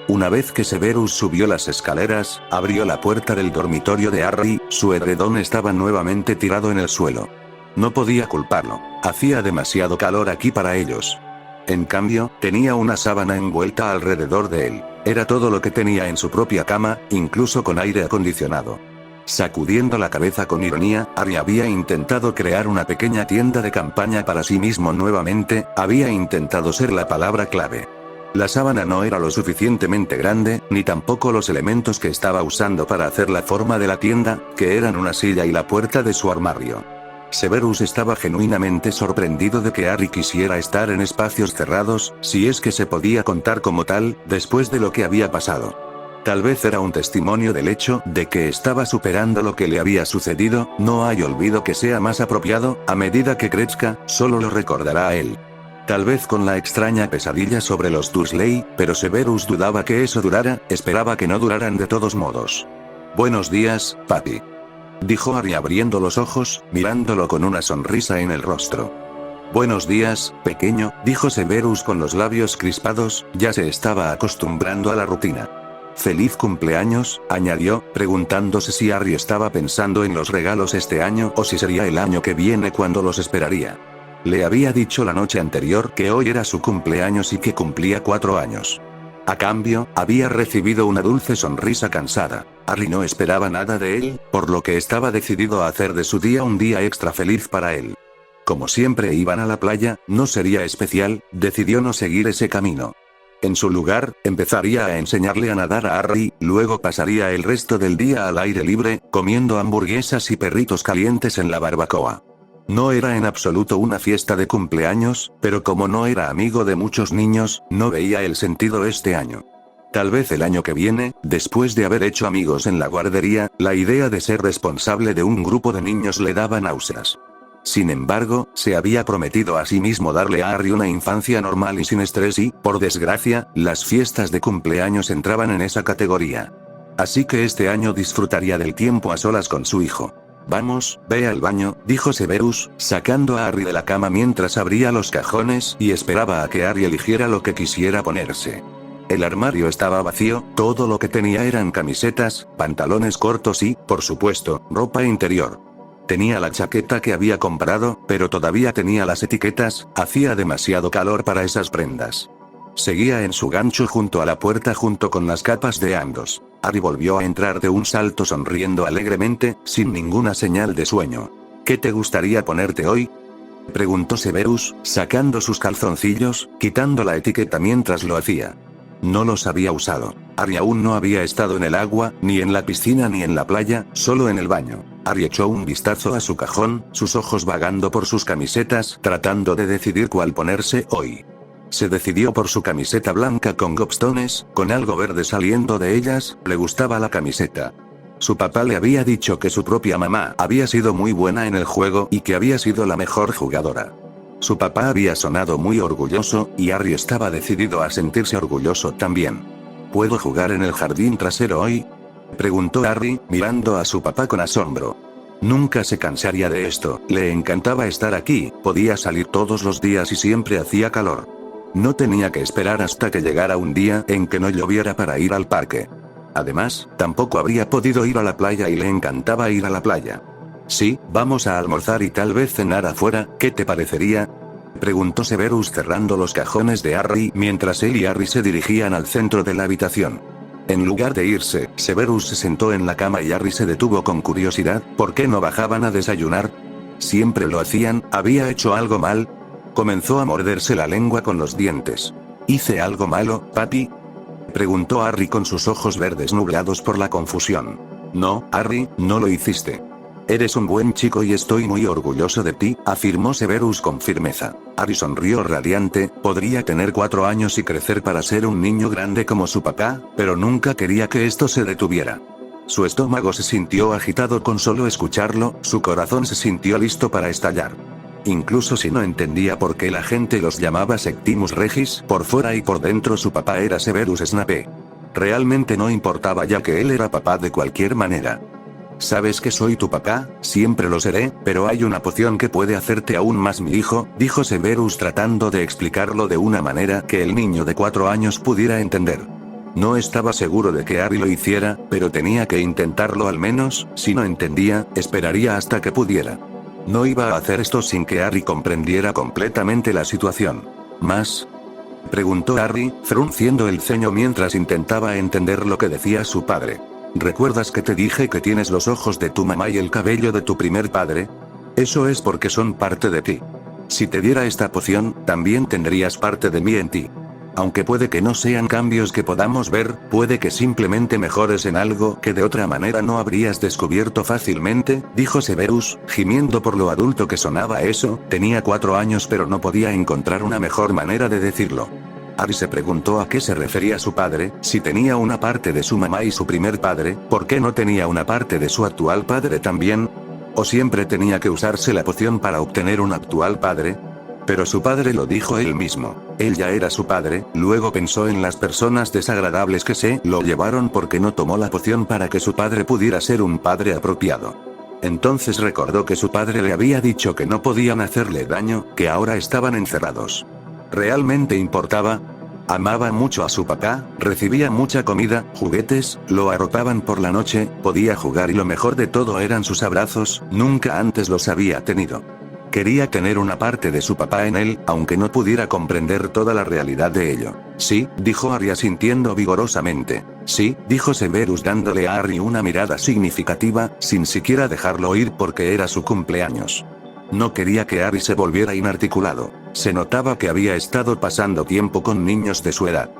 Una vez que Severus subió las escaleras, abrió la puerta del dormitorio de Harry, su edredón estaba nuevamente tirado en el suelo. No podía culparlo, hacía demasiado calor aquí para ellos. En cambio, tenía una sábana envuelta alrededor de él. Era todo lo que tenía en su propia cama, incluso con aire acondicionado. Sacudiendo la cabeza con ironía, Harry había intentado crear una pequeña tienda de campaña para sí mismo nuevamente, había intentado ser la palabra clave. La sábana no era lo suficientemente grande, ni tampoco los elementos que estaba usando para hacer la forma de la tienda, que eran una silla y la puerta de su armario. Severus estaba genuinamente sorprendido de que Harry quisiera estar en espacios cerrados, si es que se podía contar como tal, después de lo que había pasado. Tal vez era un testimonio del hecho de que estaba superando lo que le había sucedido. No hay olvido que sea más apropiado, a medida que crezca, solo lo recordará a él. Tal vez con la extraña pesadilla sobre los Dursley, pero Severus dudaba que eso durara, esperaba que no duraran de todos modos. «Buenos días, papi», dijo Harry abriendo los ojos, mirándolo con una sonrisa en el rostro. «Buenos días, pequeño», dijo Severus con los labios crispados, ya se estaba acostumbrando a la rutina. «Feliz cumpleaños», añadió, preguntándose si Harry estaba pensando en los regalos este año o si sería el año que viene cuando los esperaría. Le había dicho la noche anterior que hoy era su cumpleaños y que cumplía 4 años. A cambio, había recibido una dulce sonrisa cansada. Harry no esperaba nada de él, por lo que estaba decidido a hacer de su día un día extra feliz para él. Como siempre iban a la playa, no sería especial, decidió no seguir ese camino. En su lugar, empezaría a enseñarle a nadar a Harry, luego pasaría el resto del día al aire libre, comiendo hamburguesas y perritos calientes en la barbacoa. No era en absoluto una fiesta de cumpleaños, pero como no era amigo de muchos niños, no veía el sentido este año. Tal vez el año que viene, después de haber hecho amigos en la guardería, la idea de ser responsable de un grupo de niños le daba náuseas. Sin embargo, se había prometido a sí mismo darle a Harry una infancia normal y sin estrés y, por desgracia, las fiestas de cumpleaños entraban en esa categoría. Así que este año disfrutaría del tiempo a solas con su hijo. Vamos, ve al baño, dijo Severus, sacando a Harry de la cama mientras abría los cajones y esperaba a que Harry eligiera lo que quisiera ponerse. El armario estaba vacío, todo lo que tenía eran camisetas, pantalones cortos y, por supuesto, ropa interior. Tenía la chaqueta que había comprado, pero todavía tenía las etiquetas, hacía demasiado calor para esas prendas. Seguía en su gancho junto a la puerta junto con las capas de ambos. Harry volvió a entrar de un salto sonriendo alegremente, sin ninguna señal de sueño. ¿Qué te gustaría ponerte hoy?, preguntó Severus, sacando sus calzoncillos, quitando la etiqueta mientras lo hacía. No los había usado. Harry aún no había estado en el agua, ni en la piscina ni en la playa, solo en el baño. Harry echó un vistazo a su cajón, sus ojos vagando por sus camisetas, tratando de decidir cuál ponerse hoy. Se decidió por su camiseta blanca con gobstones, con algo verde saliendo de ellas, le gustaba la camiseta. Su papá le había dicho que su propia mamá había sido muy buena en el juego y que había sido la mejor jugadora. Su papá había sonado muy orgulloso, y Harry estaba decidido a sentirse orgulloso también. ¿Puedo jugar en el jardín trasero hoy?, preguntó Harry, mirando a su papá con asombro. Nunca se cansaría de esto, le encantaba estar aquí, podía salir todos los días y siempre hacía calor. No tenía que esperar hasta que llegara un día en que no lloviera para ir al parque. Además, tampoco habría podido ir a la playa y le encantaba ir a la playa. Sí, vamos a almorzar y tal vez cenar afuera, ¿qué te parecería?, preguntó Severus cerrando los cajones de Harry mientras él y Harry se dirigían al centro de la habitación. En lugar de irse, Severus se sentó en la cama y Harry se detuvo con curiosidad. ¿Por qué no bajaban a desayunar? Siempre lo hacían, ¿había hecho algo mal? Comenzó a morderse la lengua con los dientes. ¿Hice algo malo, papi?, preguntó Harry con sus ojos verdes nublados por la confusión. No, Harry, no lo hiciste. Eres un buen chico y estoy muy orgulloso de ti, afirmó Severus con firmeza. Harry sonrió radiante, podría tener 4 años y crecer para ser un niño grande como su papá, pero nunca quería que esto se detuviera. Su estómago se sintió agitado con solo escucharlo, su corazón se sintió listo para estallar. Incluso si no entendía por qué la gente los llamaba Septimus Regis, por fuera y por dentro su papá era Severus Snape. Realmente no importaba ya que él era papá de cualquier manera. Sabes que soy tu papá, siempre lo seré, pero hay una poción que puede hacerte aún más mi hijo, dijo Severus tratando de explicarlo de una manera que el niño de 4 años pudiera entender. No estaba seguro de que Harry lo hiciera, pero tenía que intentarlo al menos. Si no entendía, esperaría hasta que pudiera. No iba a hacer esto sin que Harry comprendiera completamente la situación. ¿Más?, preguntó Harry, frunciendo el ceño mientras intentaba entender lo que decía su padre. ¿Recuerdas que te dije que tienes los ojos de tu mamá y el cabello de tu primer padre? Eso es porque son parte de ti. Si te diera esta poción, también tendrías parte de mí en ti. Aunque puede que no sean cambios que podamos ver, puede que simplemente mejores en algo que de otra manera no habrías descubierto fácilmente, dijo Severus, gimiendo por lo adulto que sonaba eso. Tenía 4 años pero no podía encontrar una mejor manera de decirlo. Harry se preguntó a qué se refería su padre. Si tenía una parte de su mamá y su primer padre, ¿por qué no tenía una parte de su actual padre también? ¿O siempre tenía que usarse la poción para obtener un actual padre? Pero su padre lo dijo él mismo. Él ya era su padre. Luego pensó en las personas desagradables que se lo llevaron porque no tomó la poción para que su padre pudiera ser un padre apropiado. Entonces recordó que su padre le había dicho que no podían hacerle daño, que ahora estaban encerrados. ¿Realmente importaba? Amaba mucho a su papá, recibía mucha comida, juguetes, lo arropaban por la noche, podía jugar y lo mejor de todo eran sus abrazos, nunca antes los había tenido. Quería tener una parte de su papá en él, aunque no pudiera comprender toda la realidad de ello. Sí, dijo Harry asintiendo vigorosamente. Sí, dijo Severus dándole a Harry una mirada significativa, sin siquiera dejarlo oír porque era su cumpleaños. No quería que Harry se volviera inarticulado. Se notaba que había estado pasando tiempo con niños de su edad.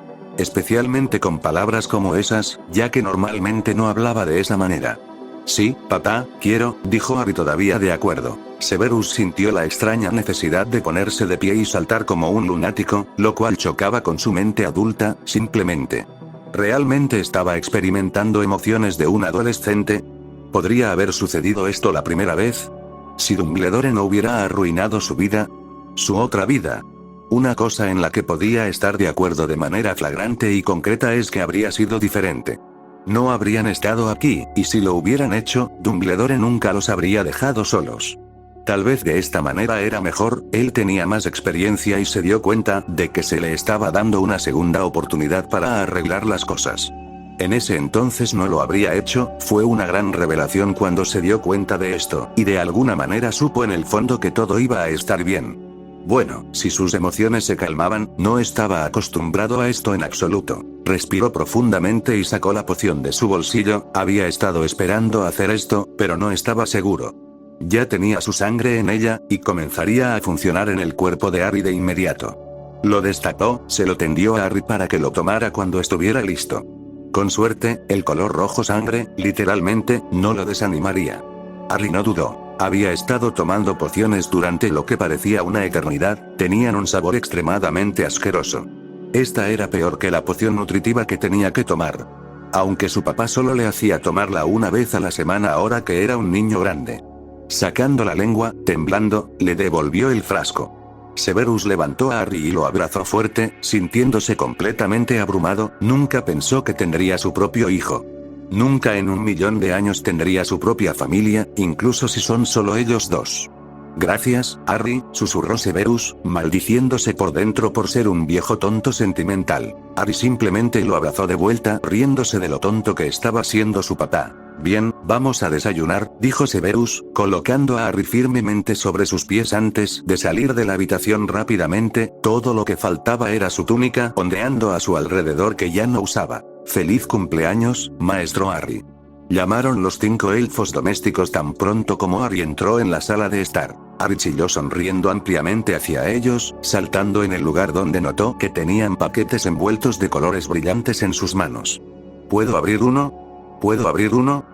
especialmente con palabras como esas, ya que normalmente no hablaba de esa manera. Sí, papá, quiero, dijo Harry todavía de acuerdo. Severus sintió la extraña necesidad de ponerse de pie y saltar como un lunático, lo cual chocaba con su mente adulta, simplemente. ¿Realmente estaba experimentando emociones de un adolescente? ¿Podría haber sucedido esto la primera vez? Si Dumbledore no hubiera arruinado su vida, su otra vida. Una cosa en la que podía estar de acuerdo de manera flagrante y concreta es que habría sido diferente. No habrían estado aquí, y si lo hubieran hecho, Dumbledore nunca los habría dejado solos. Tal vez de esta manera era mejor, él tenía más experiencia y se dio cuenta de que se le estaba dando una segunda oportunidad para arreglar las cosas. En ese entonces no lo habría hecho, fue una gran revelación cuando se dio cuenta de esto, y de alguna manera supo en el fondo que todo iba a estar bien. Bueno, si sus emociones se calmaban, no estaba acostumbrado a esto en absoluto. Respiró profundamente y sacó la poción de su bolsillo, había estado esperando hacer esto, pero no estaba seguro. Ya tenía su sangre en ella, y comenzaría a funcionar en el cuerpo de Harry de inmediato. Lo destapó, se lo tendió a Harry para que lo tomara cuando estuviera listo. Con suerte, el color rojo sangre, literalmente, no lo desanimaría. Harry no dudó. Había estado tomando pociones durante lo que parecía una eternidad, tenían un sabor extremadamente asqueroso. Esta era peor que la poción nutritiva que tenía que tomar. Aunque su papá solo le hacía tomarla una vez a la semana ahora que era un niño grande. Sacando la lengua, temblando, le devolvió el frasco. Severus levantó a Harry y lo abrazó fuerte, sintiéndose completamente abrumado, nunca pensó que tendría su propio hijo. Nunca en 1.000.000 de años tendría su propia familia, incluso si son solo ellos dos. Gracias, Harry, susurró Severus, maldiciéndose por dentro por ser un viejo tonto sentimental. Harry simplemente lo abrazó de vuelta, riéndose de lo tonto que estaba siendo su papá. Bien, vamos a desayunar, dijo Severus, colocando a Harry firmemente sobre sus pies antes de salir de la habitación rápidamente, todo lo que faltaba era su túnica ondeando a su alrededor que ya no usaba. Feliz cumpleaños, maestro Harry. Llamaron los 5 elfos domésticos tan pronto como Harry entró en la sala de estar. Harry chilló sonriendo ampliamente hacia ellos, saltando en el lugar donde notó que tenían paquetes envueltos de colores brillantes en sus manos. ¿Puedo abrir uno? ¿Puedo abrir uno?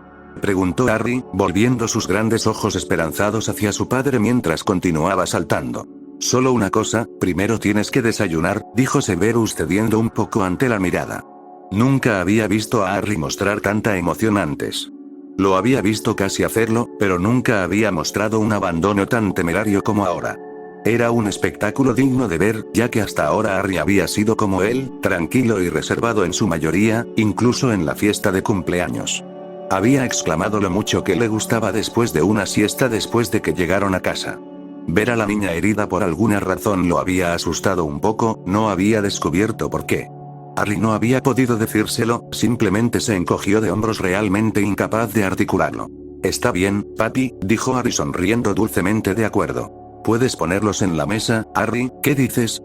Preguntó Harry, volviendo sus grandes ojos esperanzados hacia su padre mientras continuaba saltando. Solo una cosa, primero tienes que desayunar, dijo Severus cediendo un poco ante la mirada. Nunca había visto a Harry mostrar tanta emoción antes. Lo había visto casi hacerlo, pero nunca había mostrado un abandono tan temerario como ahora. Era un espectáculo digno de ver, ya que hasta ahora Harry había sido como él, tranquilo y reservado en su mayoría, incluso en la fiesta de cumpleaños. Había exclamado lo mucho que le gustaba después de una siesta después de que llegaron a casa. Ver a la niña herida por alguna razón lo había asustado un poco, no había descubierto por qué. Harry no había podido decírselo, simplemente se encogió de hombros realmente incapaz de articularlo. Está bien, papi, dijo Harry sonriendo dulcemente de acuerdo. ¿Puedes ponerlos en la mesa, Harry? ¿Qué dices?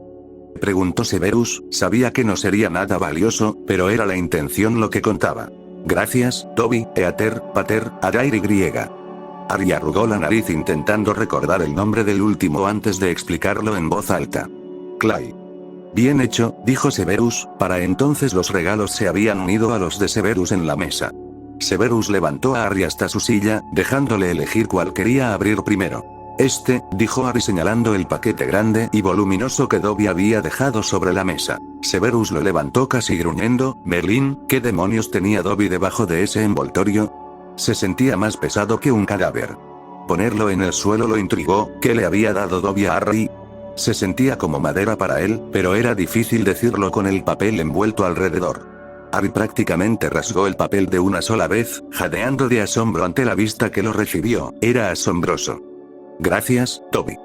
Preguntó Severus, sabía que no sería nada valioso, pero era la intención lo que contaba. Gracias, Toby, Eater, Pater, Adair y griega. Harry arrugó la nariz intentando recordar el nombre del último antes de explicarlo en voz alta. Clay. Bien hecho, dijo Severus, para entonces los regalos se habían unido a los de Severus en la mesa. Severus levantó a Harry hasta su silla, dejándole elegir cuál quería abrir primero. Dijo Harry señalando el paquete grande y voluminoso que Dobby había dejado sobre la mesa. Severus lo levantó casi gruñendo, Merlín, ¿qué demonios tenía Dobby debajo de ese envoltorio? Se sentía más pesado que un cadáver. Ponerlo en el suelo lo intrigó, ¿qué le había dado Dobby a Harry? Se sentía como madera para él, pero era difícil decirlo con el papel envuelto alrededor. Harry prácticamente rasgó el papel de una sola vez, jadeando de asombro ante la vista que lo recibió, era asombroso. Gracias, Toby.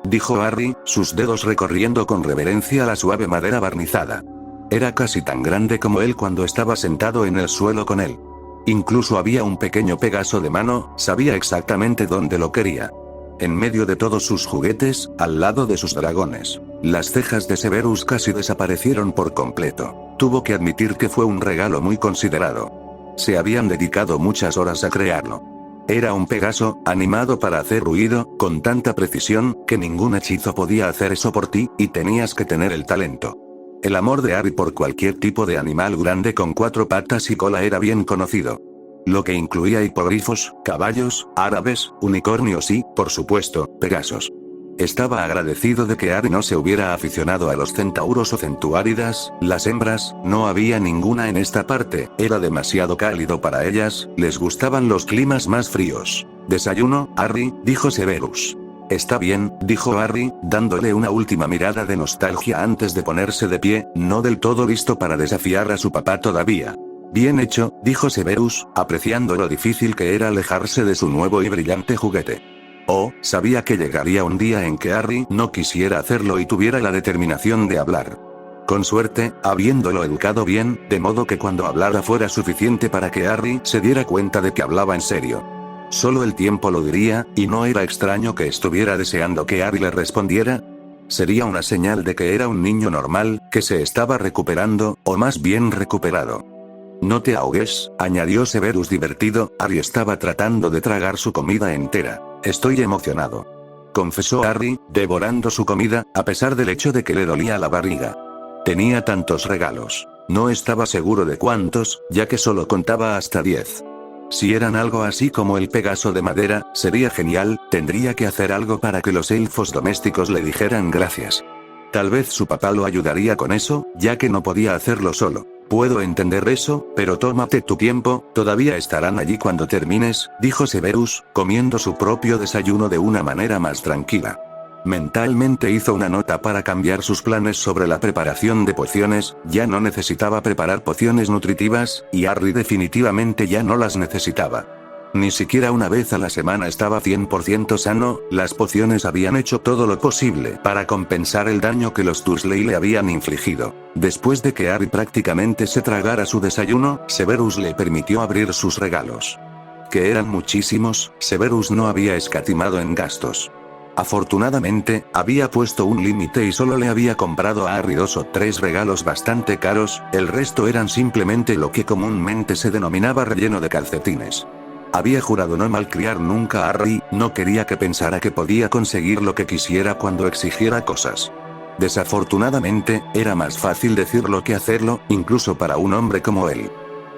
Dijo Harry, sus dedos recorriendo con reverencia la suave madera barnizada. Era casi tan grande como él cuando estaba sentado en el suelo con él. Incluso había un pequeño pegaso de mano, sabía exactamente dónde lo quería. En medio de todos sus juguetes, al lado de sus dragones. Las cejas de Severus casi desaparecieron por completo. Tuvo que admitir que fue un regalo muy considerado. Se habían dedicado muchas horas a crearlo. Era un Pegaso, animado para hacer ruido, con tanta precisión, que ningún hechizo podía hacer eso por ti, y tenías que tener el talento. El amor de Harry por cualquier tipo de animal grande con 4 patas y cola era bien conocido. Lo que incluía hipogrifos, caballos, árabes, unicornios y, por supuesto, pegasos. Estaba agradecido de que Harry no se hubiera aficionado a los centauros o centuáridas, las hembras, no había ninguna en esta parte, era demasiado cálido para ellas, les gustaban los climas más fríos. «Desayuno, Harry», dijo Severus. «Está bien», dijo Harry, dándole una última mirada de nostalgia antes de ponerse de pie, no del todo listo para desafiar a su papá todavía. «Bien hecho», dijo Severus, apreciando lo difícil que era alejarse de su nuevo y brillante juguete. Oh, sabía que llegaría un día en que Harry no quisiera hacerlo y tuviera la determinación de hablar. Con suerte, habiéndolo educado bien, de modo que cuando hablara fuera suficiente para que Harry se diera cuenta de que hablaba en serio. Solo el tiempo lo diría, y no era extraño que estuviera deseando que Harry le respondiera. Sería una señal de que era un niño normal, que se estaba recuperando, o más bien recuperado. «No te ahogues», añadió Severus divertido, Harry estaba tratando de tragar su comida entera. «Estoy emocionado», confesó Harry, devorando su comida, a pesar del hecho de que le dolía la barriga. Tenía tantos regalos. No estaba seguro de cuántos, ya que solo contaba hasta 10. Si eran algo así como el Pegaso de madera, sería genial, tendría que hacer algo para que los elfos domésticos le dijeran gracias. Tal vez su papá lo ayudaría con eso, ya que no podía hacerlo solo. «Puedo entender eso, pero tómate tu tiempo, todavía estarán allí cuando termines», dijo Severus, comiendo su propio desayuno de una manera más tranquila. Mentalmente hizo una nota para cambiar sus planes sobre la preparación de pociones, ya no necesitaba preparar pociones nutritivas, y Harry definitivamente ya no las necesitaba. Ni siquiera una vez a la semana estaba 100% sano, las pociones habían hecho todo lo posible para compensar el daño que los Dursley le habían infligido. Después de que Harry prácticamente se tragara su desayuno, Severus le permitió abrir sus regalos. Que eran muchísimos, Severus no había escatimado en gastos. Afortunadamente, había puesto un límite y solo le había comprado a Harry 2 o 3 regalos bastante caros, el resto eran simplemente lo que comúnmente se denominaba relleno de calcetines. Había jurado no malcriar nunca a Harry, no quería que pensara que podía conseguir lo que quisiera cuando exigiera cosas. Desafortunadamente, era más fácil decirlo que hacerlo, incluso para un hombre como él.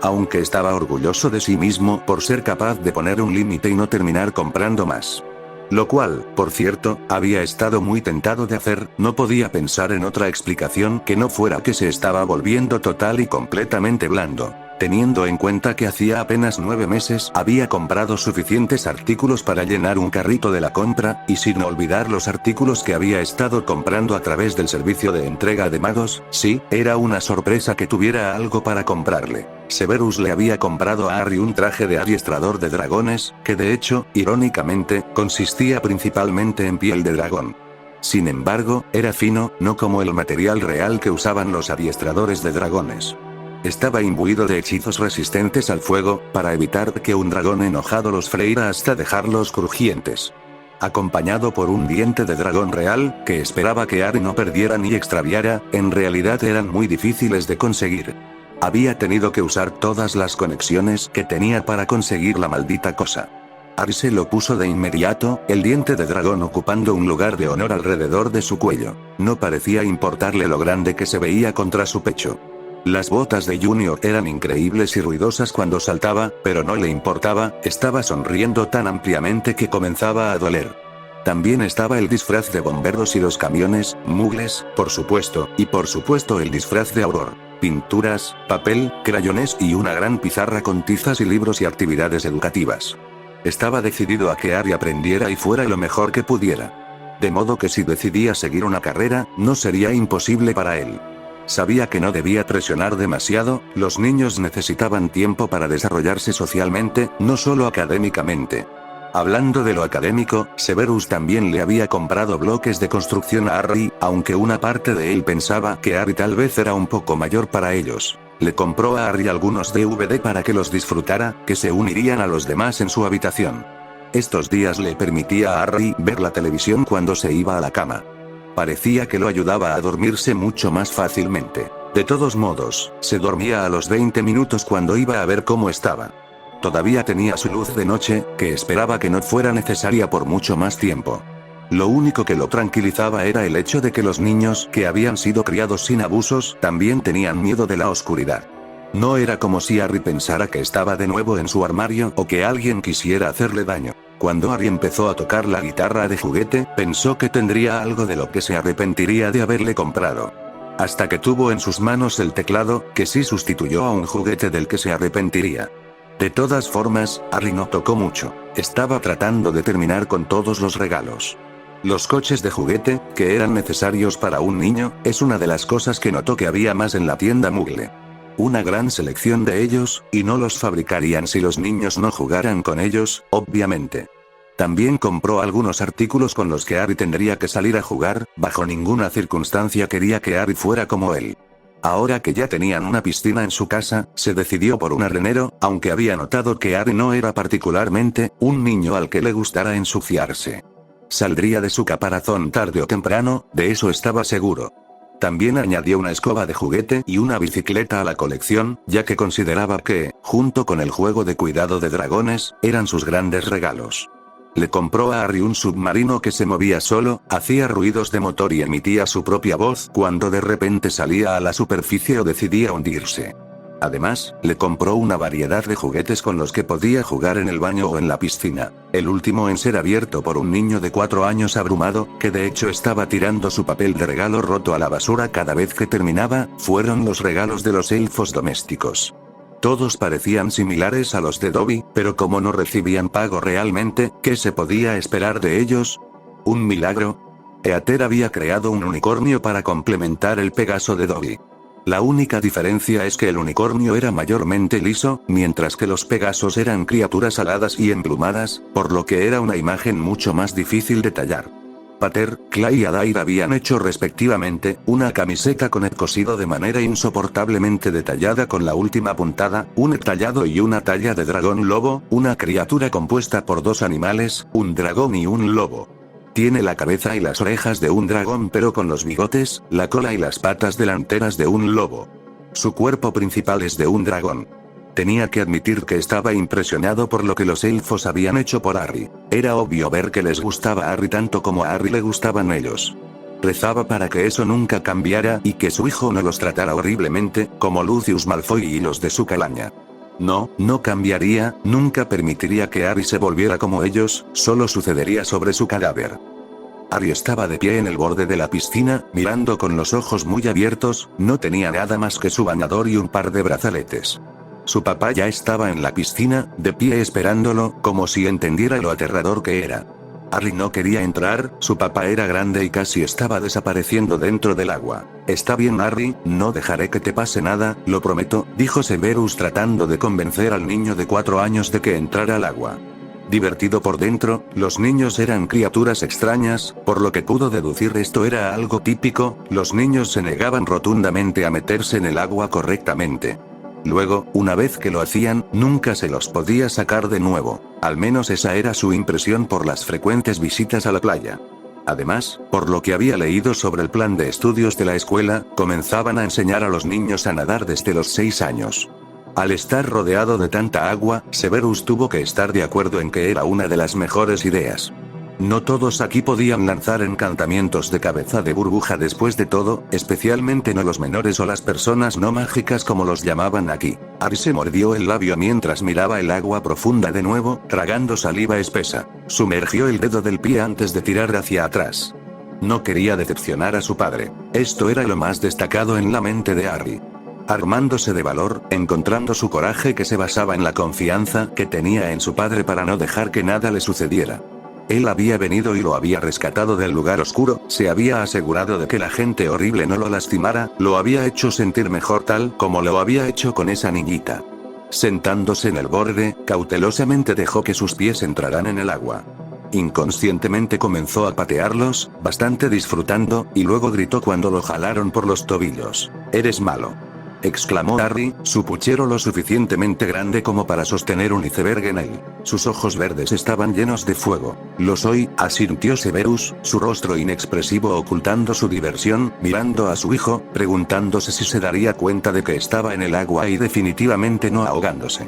Aunque estaba orgulloso de sí mismo por ser capaz de poner un límite y no terminar comprando más. Lo cual, por cierto, había estado muy tentado de hacer, no podía pensar en otra explicación que no fuera que se estaba volviendo total y completamente blando. Teniendo en cuenta que hacía apenas 9 meses había comprado suficientes artículos para llenar un carrito de la compra, y sin olvidar los artículos que había estado comprando a través del servicio de entrega de magos, sí, era una sorpresa que tuviera algo para comprarle. Severus le había comprado a Harry un traje de adiestrador de dragones, que de hecho, irónicamente, consistía principalmente en piel de dragón. Sin embargo, era fino, no como el material real que usaban los adiestradores de dragones. Estaba imbuido de hechizos resistentes al fuego, para evitar que un dragón enojado los freíra hasta dejarlos crujientes. Acompañado por un diente de dragón real, que esperaba que Harry no perdiera ni extraviara, en realidad eran muy difíciles de conseguir. Había tenido que usar todas las conexiones que tenía para conseguir la maldita cosa. Harry se lo puso de inmediato, el diente de dragón ocupando un lugar de honor alrededor de su cuello. No parecía importarle lo grande que se veía contra su pecho. Las botas de Junior eran increíbles y ruidosas cuando saltaba, pero no le importaba, estaba sonriendo tan ampliamente que comenzaba a doler. También estaba el disfraz de bomberos y los camiones, mugles, por supuesto, y por supuesto el disfraz de Auror. Pinturas, papel, crayones y una gran pizarra con tizas y libros y actividades educativas. Estaba decidido a que Harry aprendiera y fuera lo mejor que pudiera. De modo que si decidía seguir una carrera, no sería imposible para él. Sabía que no debía presionar demasiado, los niños necesitaban tiempo para desarrollarse socialmente, no solo académicamente. Hablando de lo académico, Severus también le había comprado bloques de construcción a Harry, aunque una parte de él pensaba que Harry tal vez era un poco mayor para ellos. Le compró a Harry algunos DVD para que los disfrutara, que se unirían a los demás en su habitación. Estos días le permitía a Harry ver la televisión cuando se iba a la cama. Parecía que lo ayudaba a dormirse mucho más fácilmente. De todos modos, se dormía a los 20 minutos cuando iba a ver cómo estaba. Todavía tenía su luz de noche, que esperaba que no fuera necesaria por mucho más tiempo. Lo único que lo tranquilizaba era el hecho de que los niños que habían sido criados sin abusos también tenían miedo de la oscuridad. No era como si Harry pensara que estaba de nuevo en su armario o que alguien quisiera hacerle daño. Cuando Harry empezó a tocar la guitarra de juguete, pensó que tendría algo de lo que se arrepentiría de haberle comprado. Hasta que tuvo en sus manos el teclado, que sí sustituyó a un juguete del que se arrepentiría. De todas formas, Harry no tocó mucho. Estaba tratando de terminar con todos los regalos. Los coches de juguete, que eran necesarios para un niño, es una de las cosas que notó que había más en la tienda Muggle. Una gran selección de ellos, y no los fabricarían si los niños no jugaran con ellos, obviamente. También compró algunos artículos con los que Harry tendría que salir a jugar, bajo ninguna circunstancia quería que Harry fuera como él. Ahora que ya tenían una piscina en su casa, se decidió por un arenero, aunque había notado que Harry no era particularmente un niño al que le gustara ensuciarse. Saldría de su caparazón tarde o temprano, de eso estaba seguro. También añadió una escoba de juguete y una bicicleta a la colección, ya que consideraba que, junto con el juego de cuidado de dragones, eran sus grandes regalos. Le compró a Harry un submarino que se movía solo, hacía ruidos de motor y emitía su propia voz cuando de repente salía a la superficie o decidía hundirse. Además, le compró una variedad de juguetes con los que podía jugar en el baño o en la piscina. El último en ser abierto por un niño de 4 años abrumado, que de hecho estaba tirando su papel de regalo roto a la basura cada vez que terminaba, fueron los regalos de los elfos domésticos. Todos parecían similares a los de Dobby, pero como no recibían pago realmente, ¿qué se podía esperar de ellos? ¿Un milagro? Eater había creado un unicornio para complementar el Pegaso de Dobby. La única diferencia es que el unicornio era mayormente liso, mientras que los Pegasos eran criaturas aladas y emplumadas, por lo que era una imagen mucho más difícil de tallar. Pater, Clay y Adair habían hecho respectivamente, una camiseta con el cosido de manera insoportablemente detallada con la última puntada, un tallado y una talla de dragón lobo, una criatura compuesta por 2 animales, un dragón y un lobo. Tiene la cabeza y las orejas de un dragón pero con los bigotes, la cola y las patas delanteras de un lobo. Su cuerpo principal es de un dragón. Tenía que admitir que estaba impresionado por lo que los elfos habían hecho por Harry. Era obvio ver que les gustaba a Harry tanto como a Harry le gustaban ellos. Rezaba para que eso nunca cambiara y que su hijo no los tratara horriblemente, como Lucius Malfoy y los de su calaña. No cambiaría, nunca permitiría que Harry se volviera como ellos, solo sucedería sobre su cadáver. Harry estaba de pie en el borde de la piscina, mirando con los ojos muy abiertos, no tenía nada más que su bañador y un par de brazaletes. Su papá ya estaba en la piscina, de pie esperándolo, como si entendiera lo aterrador que era. Harry no quería entrar, su papá era grande y casi estaba desapareciendo dentro del agua. «Está bien, Harry, no dejaré que te pase nada, lo prometo», dijo Severus tratando de convencer al niño de 4 años de que entrara al agua. Divertido por dentro, los niños eran criaturas extrañas, por lo que pudo deducir esto era algo típico, los niños se negaban rotundamente a meterse en el agua correctamente. Luego, una vez que lo hacían, nunca se los podía sacar de nuevo. Al menos esa era su impresión por las frecuentes visitas a la playa. Además, por lo que había leído sobre el plan de estudios de la escuela, comenzaban a enseñar a los niños a nadar desde los 6 años. Al estar rodeado de tanta agua, Severus tuvo que estar de acuerdo en que era una de las mejores ideas. No todos aquí podían lanzar encantamientos de cabeza de burbuja después de todo, especialmente no los menores o las personas no mágicas como los llamaban aquí. Harry se mordió el labio mientras miraba el agua profunda de nuevo, tragando saliva espesa. Sumergió el dedo del pie antes de tirar hacia atrás. No quería decepcionar a su padre. Esto era lo más destacado en la mente de Harry. Armándose de valor, encontrando su coraje que se basaba en la confianza que tenía en su padre para no dejar que nada le sucediera. Él había venido y lo había rescatado del lugar oscuro, se había asegurado de que la gente horrible no lo lastimara, lo había hecho sentir mejor tal como lo había hecho con esa niñita. Sentándose en el borde, cautelosamente dejó que sus pies entraran en el agua. Inconscientemente comenzó a patearlos, bastante disfrutando, y luego gritó cuando lo jalaron por los tobillos. «¡Eres malo!», exclamó Harry, su puchero lo suficientemente grande como para sostener un iceberg en él. Sus ojos verdes estaban llenos de fuego. «Lo soy», asintió Severus, su rostro inexpresivo ocultando su diversión, mirando a su hijo, preguntándose si se daría cuenta de que estaba en el agua y definitivamente no ahogándose.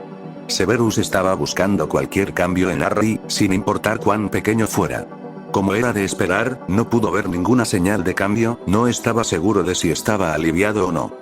Severus estaba buscando cualquier cambio en Harry, sin importar cuán pequeño fuera. Como era de esperar, no pudo ver ninguna señal de cambio, no estaba seguro de si estaba aliviado o no.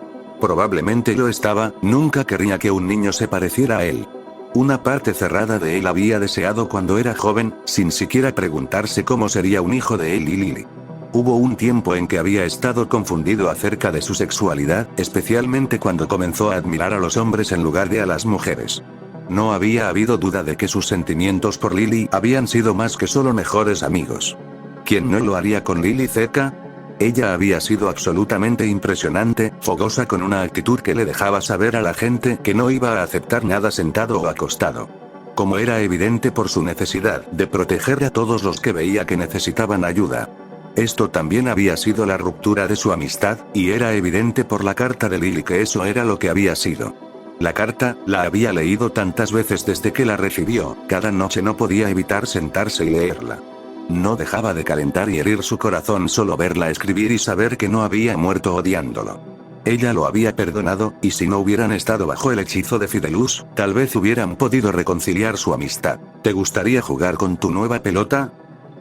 Probablemente lo estaba, nunca querría que un niño se pareciera a él. Una parte cerrada de él había deseado cuando era joven, sin siquiera preguntarse cómo sería un hijo de él y Lily. Hubo un tiempo en que había estado confundido acerca de su sexualidad, especialmente cuando comenzó a admirar a los hombres en lugar de a las mujeres. No había habido duda de que sus sentimientos por Lily habían sido más que solo mejores amigos. ¿Quién no lo haría con Lily cerca? Ella había sido absolutamente impresionante, fogosa con una actitud que le dejaba saber a la gente que no iba a aceptar nada sentado o acostado. Como era evidente por su necesidad de proteger a todos los que veía que necesitaban ayuda. Esto también había sido la ruptura de su amistad, y era evidente por la carta de Lily que eso era lo que había sido. La carta, la había leído tantas veces desde que la recibió, cada noche no podía evitar sentarse y leerla. No dejaba de calentar y herir su corazón solo verla escribir y saber que no había muerto odiándolo. Ella lo había perdonado, y si no hubieran estado bajo el hechizo de Fidelus, tal vez hubieran podido reconciliar su amistad. ¿Te gustaría jugar con tu nueva pelota?,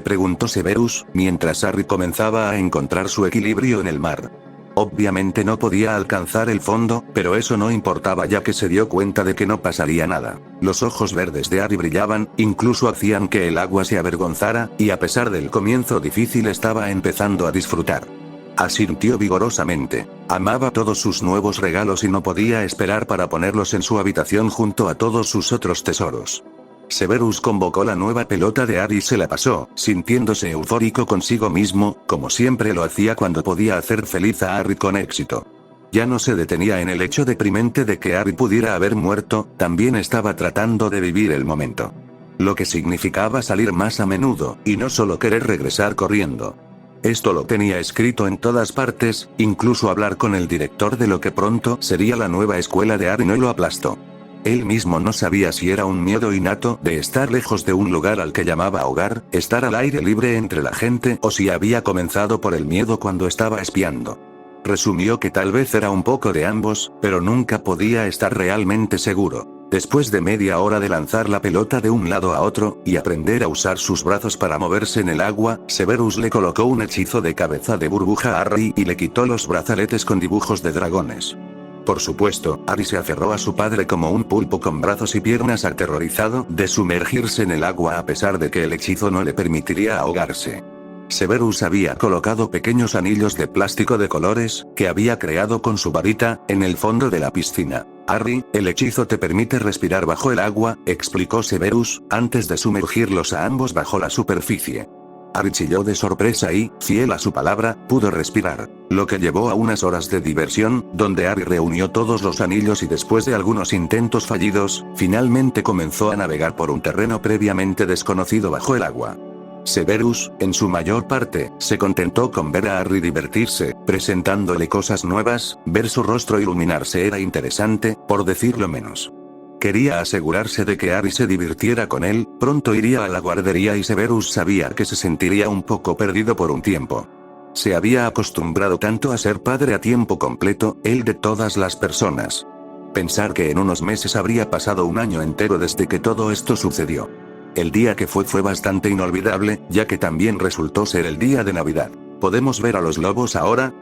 preguntó Severus, mientras Harry comenzaba a encontrar su equilibrio en el mar. Obviamente no podía alcanzar el fondo, pero eso no importaba ya que se dio cuenta de que no pasaría nada. Los ojos verdes de Harry brillaban, incluso hacían que el agua se avergonzara, y a pesar del comienzo difícil estaba empezando a disfrutar. Asintió vigorosamente. Amaba todos sus nuevos regalos y no podía esperar para ponerlos en su habitación junto a todos sus otros tesoros. Severus convocó la nueva pelota de Harry y se la pasó, sintiéndose eufórico consigo mismo, como siempre lo hacía cuando podía hacer feliz a Harry con éxito. Ya no se detenía en el hecho deprimente de que Harry pudiera haber muerto, también estaba tratando de vivir el momento. Lo que significaba salir más a menudo, y no solo querer regresar corriendo. Esto lo tenía escrito en todas partes, incluso hablar con el director de lo que pronto sería la nueva escuela de Harry no lo aplastó. Él mismo no sabía si era un miedo innato de estar lejos de un lugar al que llamaba hogar, estar al aire libre entre la gente, o si había comenzado por el miedo cuando estaba espiando. Resumió que tal vez era un poco de ambos, pero nunca podía estar realmente seguro. Después de media hora de lanzar la pelota de un lado a otro, y aprender a usar sus brazos para moverse en el agua, Severus le colocó un hechizo de cabeza de burbuja a Harry y le quitó los brazaletes con dibujos de dragones. Por supuesto, Harry se aferró a su padre como un pulpo con brazos y piernas aterrorizado de sumergirse en el agua a pesar de que el hechizo no le permitiría ahogarse. Severus había colocado pequeños anillos de plástico de colores, que había creado con su varita, en el fondo de la piscina. Harry, el hechizo te permite respirar bajo el agua, explicó Severus, antes de sumergirlos a ambos bajo la superficie. Harry chilló de sorpresa y, fiel a su palabra, pudo respirar. Lo que llevó a unas horas de diversión, donde Harry reunió todos los anillos y después de algunos intentos fallidos, finalmente comenzó a navegar por un terreno previamente desconocido bajo el agua. Severus, en su mayor parte, se contentó con ver a Harry divertirse, presentándole cosas nuevas, ver su rostro iluminarse era interesante, por decirlo menos. Quería asegurarse de que Harry se divirtiera con él, pronto iría a la guardería y Severus sabía que se sentiría un poco perdido por un tiempo. Se había acostumbrado tanto a ser padre a tiempo completo, él de todas las personas. Pensar que en unos meses habría pasado un año entero desde que todo esto sucedió. El día que fue bastante inolvidable, ya que también resultó ser el día de Navidad. ¿Podemos ver a los lobos ahora?,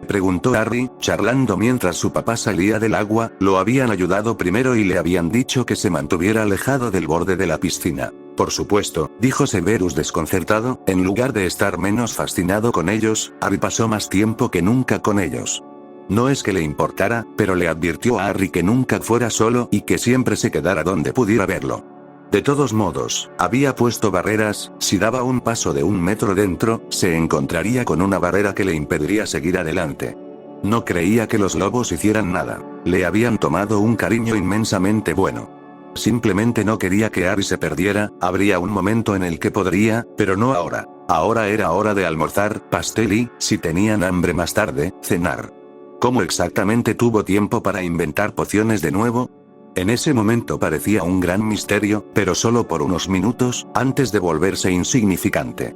preguntó Harry, charlando mientras su papá salía del agua. Lo habían ayudado primero y le habían dicho que se mantuviera alejado del borde de la piscina. Por supuesto, dijo Severus desconcertado, en lugar de estar menos fascinado con ellos, Harry pasó más tiempo que nunca con ellos. No es que le importara, pero le advirtió a Harry que nunca fuera solo y que siempre se quedara donde pudiera verlo. De todos modos, había puesto barreras, si daba un paso de 1 metro dentro, se encontraría con una barrera que le impediría seguir adelante. No creía que los lobos hicieran nada. Le habían tomado un cariño inmensamente bueno. Simplemente no quería que Harry se perdiera, habría un momento en el que podría, pero no ahora. Ahora era hora de almorzar, pastel y, si tenían hambre más tarde, cenar. ¿Cómo exactamente tuvo tiempo para inventar pociones de nuevo? En ese momento parecía un gran misterio, pero solo por unos minutos, antes de volverse insignificante.